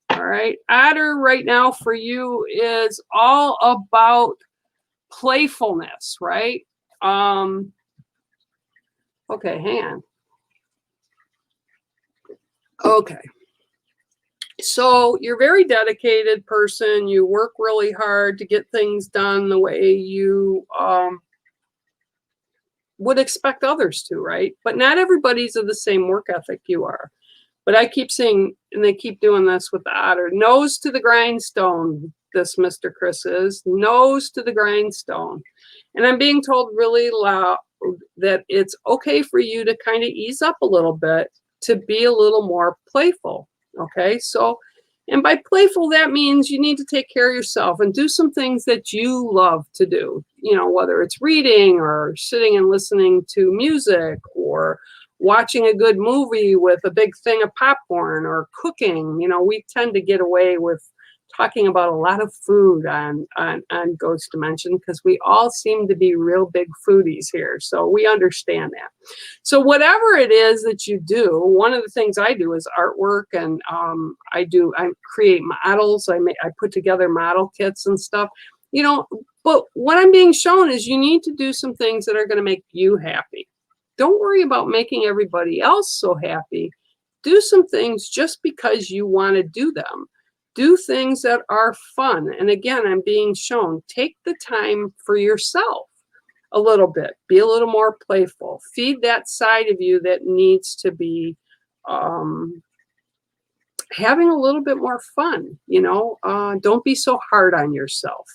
all right? Otter right now for you is all about playfulness, right? Okay, hang on. Okay. So you're a very dedicated person. You work really hard to get things done the way you would expect others to, right? But not everybody's of the same work ethic you are. But I keep seeing, and they keep doing this with the Otter, nose to the grindstone, this Mr. Chris is, nose to the grindstone. And I'm being told really loud that it's okay for you to kind of ease up a little bit, to be a little more playful. Okay, so, and by playful, that means you need to take care of yourself and do some things that you love to do, you know, whether it's reading or sitting and listening to music or watching a good movie with a big thing of popcorn or cooking. You know, we tend to get away with talking about a lot of food on Ghost Dimension because we all seem to be real big foodies here. So we understand that. So whatever it is that you do, one of the things I do is artwork, and I create models. I put together model kits and stuff, you know, but what I'm being shown is you need to do some things that are going to make you happy. Don't worry about making everybody else so happy. Do some things just because you want to do them. Do things that are fun. And again, I'm being shown, take the time for yourself a little bit. Be a little more playful. Feed that side of you that needs to be having a little bit more fun. You know, don't be so hard on yourself.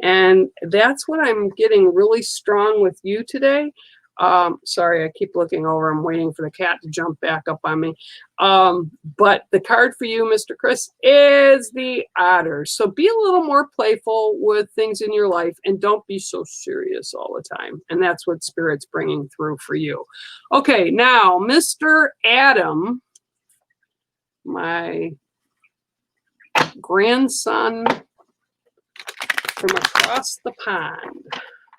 And that's what I'm getting really strong with you today. Sorry, I keep looking over. I'm waiting for the cat to jump back up on me. But the card for you, Mr. Chris, is the Otter. So be a little more playful with things in your life and don't be so serious all the time. And that's what Spirit's bringing through for you. Okay, now, Mr. Adam, my grandson from across the pond,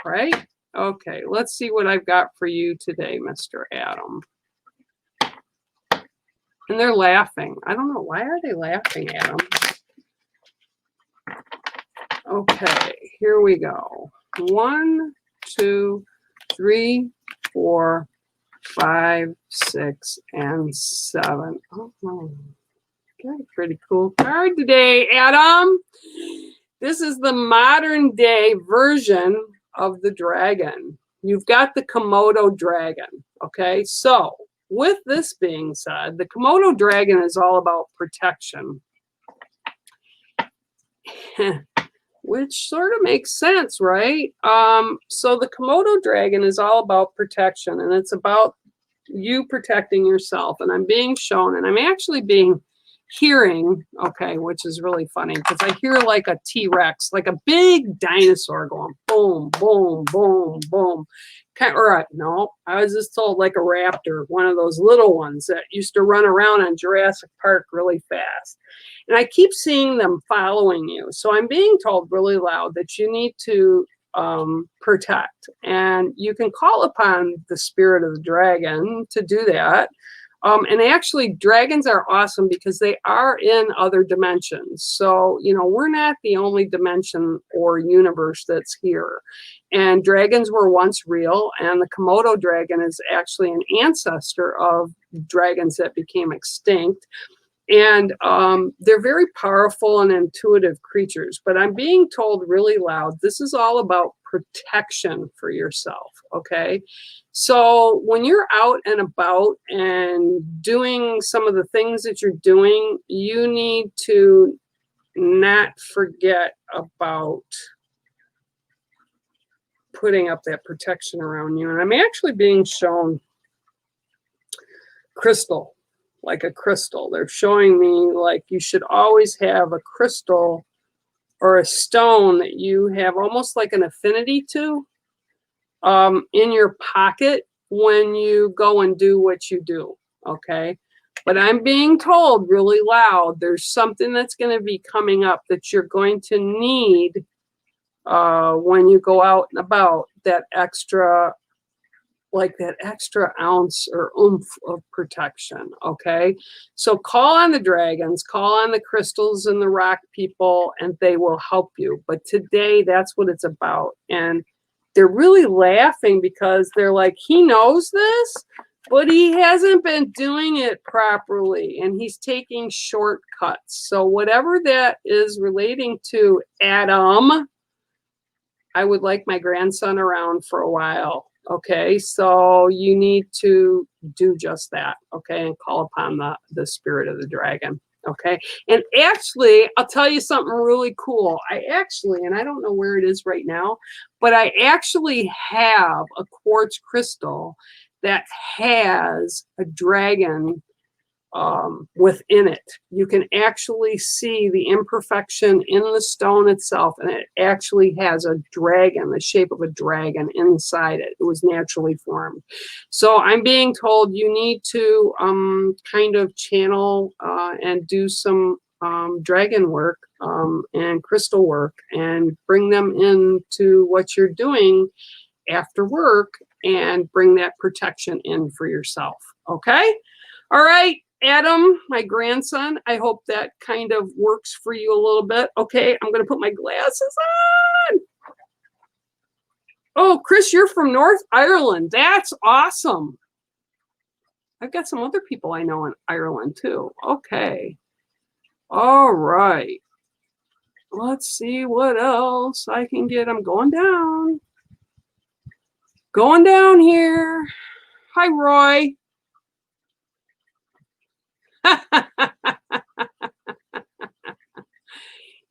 right? Okay, let's see what I've got for you today, Mr. Adam. And they're laughing. I don't know. Why are they laughing, Adam? Okay, here we go. 1, 2, 3, 4, 5, 6, and 7. Oh, okay, pretty cool card today, Adam. This is the modern day version of the dragon. You've got the Komodo dragon. Okay, so with this being said, the Komodo dragon is all about protection, which sort of makes sense, right? So the Komodo dragon is all about protection, and it's about you protecting yourself. And I'm being shown, and I'm actually hearing, okay, which is really funny because I hear like a T-Rex, like a big dinosaur going boom, boom, boom, boom. No, I was just told like a raptor, one of those little ones that used to run around on Jurassic Park really fast. And I keep seeing them following you. So I'm being told really loud that you need to protect. And you can call upon the spirit of the dragon to do that. And actually, dragons are awesome because they are in other dimensions. So, you know, we're not the only dimension or universe that's here. And dragons were once real, and the Komodo dragon is actually an ancestor of dragons that became extinct. And they're very powerful and intuitive creatures. But I'm being told really loud, this is all about protection for yourself, okay? So when you're out and about and doing some of the things that you're doing, you need to not forget about putting up that protection around you. And I'm actually being shown crystal, like a crystal. They're showing me like you should always have a crystal or a stone that you have almost like an affinity to in your pocket when you go and do what you do, okay? But I'm being told really loud, there's something that's going to be coming up that you're going to need when you go out and about, that extra, like that extra ounce or oomph of protection. Okay. So call on the dragons, call on the crystals and the rock people, and they will help you. But today, that's what it's about. And they're really laughing because they're like, he knows this, but he hasn't been doing it properly, and he's taking shortcuts. So whatever that is relating to Adam, I would like my grandson around for a while. Okay, so you need to do just that. Okay, and call upon the spirit of the dragon. Okay, and actually, I'll tell you something really cool. And I don't know where it is right now, but I actually have a quartz crystal that has a dragon within it. You can actually see the imperfection in the stone itself, and it actually has a dragon, the shape of a dragon inside it. It was naturally formed. So I'm being told you need to kind of channel and do some dragon work and crystal work, and bring them into what you're doing after work, and bring that protection in for yourself. Okay? All right, Adam, my grandson, I hope that kind of works for you a little bit. Okay, I'm going to put my glasses on. Oh, Chris, you're from North Ireland. That's awesome. I've got some other people I know in Ireland too. Okay. All right. Let's see what else I can get. I'm going down. Going down here. Hi, Roy.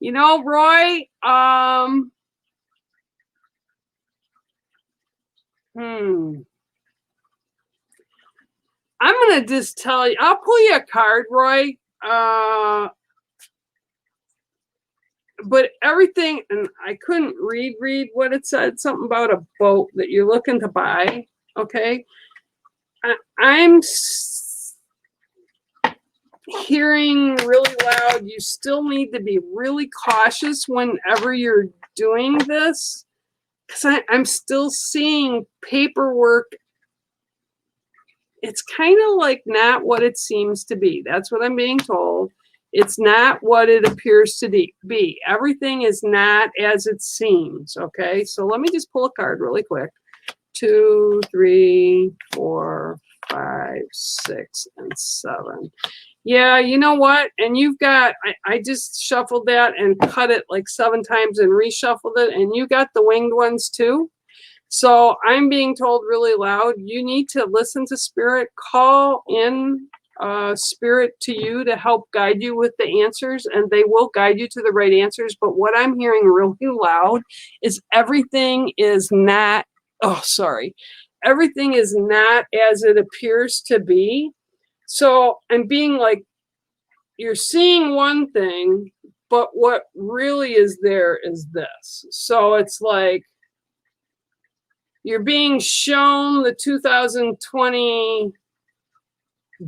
You know, Roy, I'm going to just tell you, I'll pull you a card, Roy. But everything, and I couldn't read what it said, something about a boat that you're looking to buy. Okay. I'm hearing really loud, you still need to be really cautious whenever you're doing this, because I'm still seeing paperwork. It's kind of like not what it seems to be. That's what I'm being told. It's not what it appears to be. Everything is not as it seems. Okay, so let me just pull a card really quick. 2, 3, 4, 5, 6, and 7. Yeah, you know what? And you've got, I just shuffled that and cut it like 7 times and reshuffled it, and you got the winged ones too. So I'm being told really loud, you need to listen to spirit, call in spirit to you to help guide you with the answers, and they will guide you to the right answers. But what I'm hearing really loud is everything is not, everything is not as it appears to be. So I'm being like, you're seeing one thing, but what really is there is this. So it's like you're being shown the 2020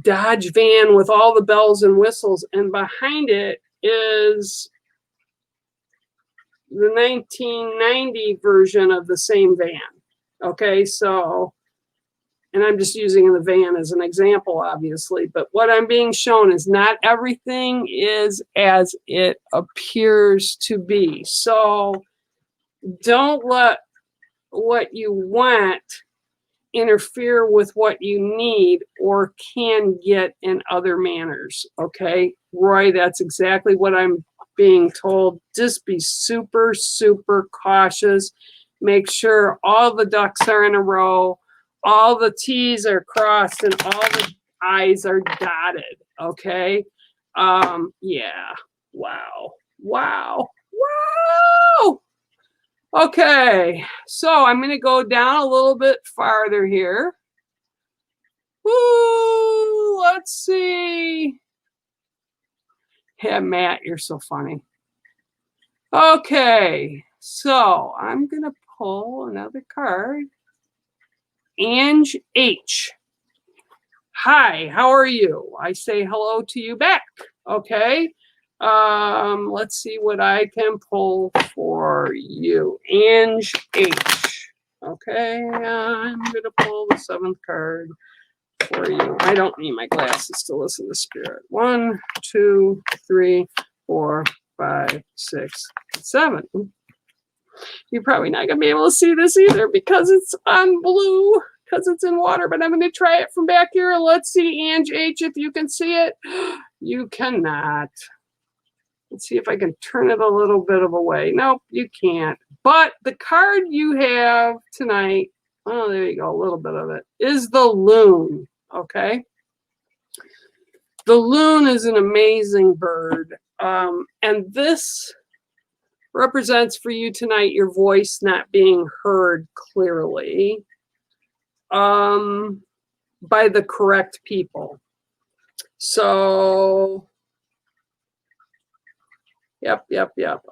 Dodge van with all the bells and whistles, and behind it is the 1990 version of the same van. Okay, so, and I'm just using the van as an example, obviously, but what I'm being shown is not everything is as it appears to be. So don't let what you want interfere with what you need or can get in other manners. Okay, Roy, that's exactly what I'm being told. Just be super, super cautious. Make sure all the ducks are in a row, all the T's are crossed, and all the I's are dotted. Okay. Yeah. Wow. Wow. Wow. Okay, so I'm going to go down a little bit farther here. Woo, let's see. Yeah, Matt, you're so funny. Okay, so I'm going to pull another card. Ange H. Hi, how are you? I say hello to you back. Okay. Let's see what I can pull for you. Ange H. Okay, I'm gonna pull the 7th card for you. I don't need my glasses to listen to spirit. 1, 2, 3, 4, 5, 6, 7. You're probably not gonna be able to see this either because it's on blue, because it's in water, but I'm gonna try it from back here. Let's see, Ange H, if you can see it. You cannot. Let's see if I can turn it a little bit of a way. Nope, you can't. But the card you have tonight, oh, there you go, a little bit of it, is the loon, okay? The loon is an amazing bird. And this represents for you tonight your voice not being heard clearly by the correct people. So... Yep.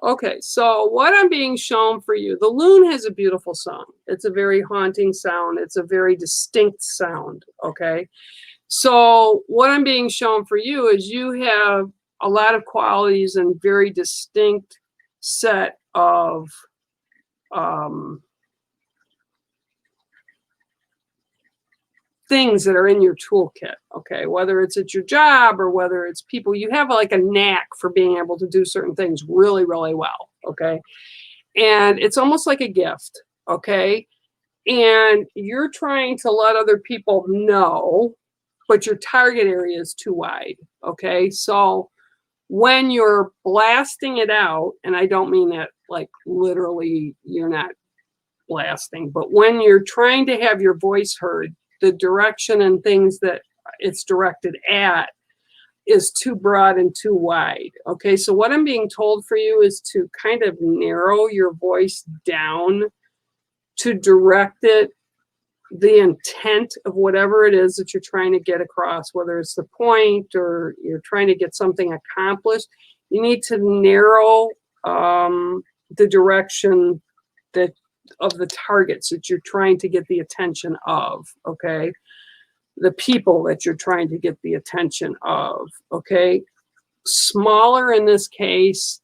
Okay, so what I'm being shown for you, the loon has a beautiful song. It's a very haunting sound. It's a very distinct sound, okay? So what I'm being shown for you is you have a lot of qualities and very distinct set of things that are in your toolkit, okay? Whether it's at your job or whether it's people, you have like a knack for being able to do certain things really, really well, okay? And it's almost like a gift, okay? And you're trying to let other people know, but your target area is too wide, okay? So when you're blasting it out, and I don't mean that like literally you're not blasting, but when you're trying to have your voice heard, the direction and things that it's directed at is too broad and too wide. Okay, so what I'm being told for you is to kind of narrow your voice down to direct it, the intent of whatever it is that you're trying to get across, whether it's the point or you're trying to get something accomplished. You need to narrow the direction that of the targets that you're trying to get the attention of, okay? The people that you're trying to get the attention of, okay? Smaller in this case,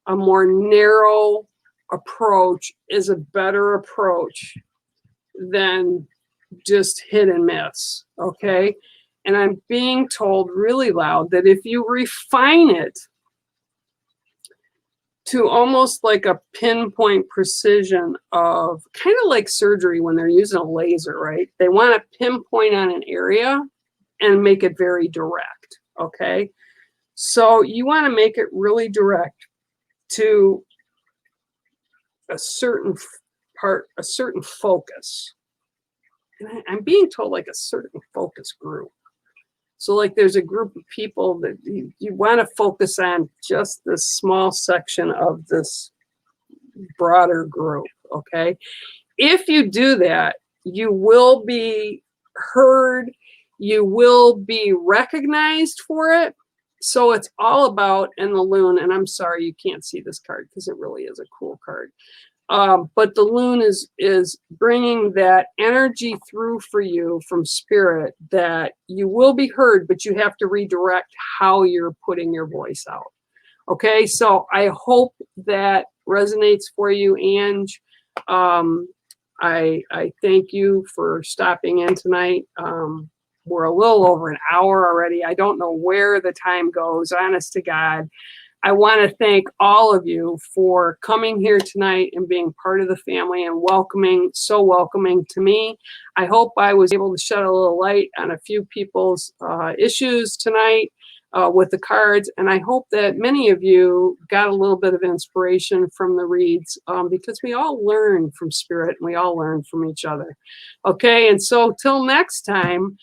a more narrow approach is a better approach than just hit and miss, okay? And I'm being told really loud that if you refine it to almost like a pinpoint precision of kind of like surgery when they're using a laser, right? They want to pinpoint on an area and make it very direct, okay? So you want to make it really direct to a certain part, a certain focus. And I'm being told like a certain focus group. So like there's a group of people that you want to focus on just this small section of this broader group, okay? If you do that, you will be heard, you will be recognized for it. So it's all about, and the loon, and I'm sorry you can't see this card because it really is a cool card. But the loon is bringing that energy through for you from spirit that you will be heard, but you have to redirect how you're putting your voice out. Okay, so I hope that resonates for you, Ange. I thank you for stopping in tonight. We're a little over an hour already. I don't know where the time goes, honest to God. I want to thank all of you for coming here tonight and being part of the family and so welcoming to me. I hope I was able to shed a little light on a few people's issues tonight with the cards. And I hope that many of you got a little bit of inspiration from the reads because we all learn from spirit and we all learn from each other. Okay, and so till next time,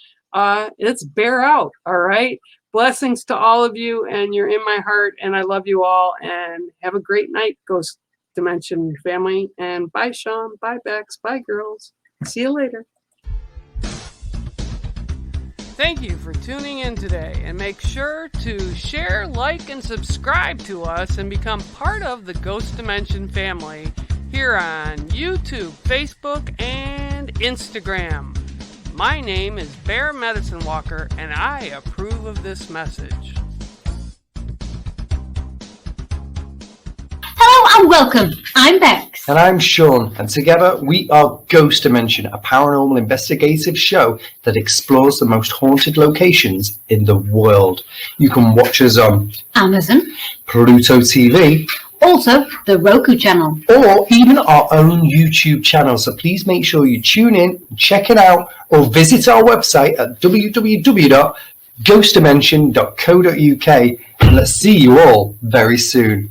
it's bear out, all right? Blessings to all of you, and you're in my heart, and I love you all, and have a great night, Ghost Dimension family. And bye, Sean. Bye, Bex. Bye, girls. See you later. Thank you for tuning in today, and make sure to share, like, and subscribe to us and become part of the Ghost Dimension family here on YouTube, Facebook, and Instagram. My name is Bear Medicine Walker, and I approve of this message. Hello and welcome. I'm Bex. And I'm Sean, and together we are Ghost Dimension, a paranormal investigative show that explores the most haunted locations in the world. You can watch us on Amazon, Pluto TV, also the Roku channel, or even our own YouTube channel. So please make sure you tune in, check it out, or visit our website at www.ghostdimension.co.uk. And let's see you all very soon.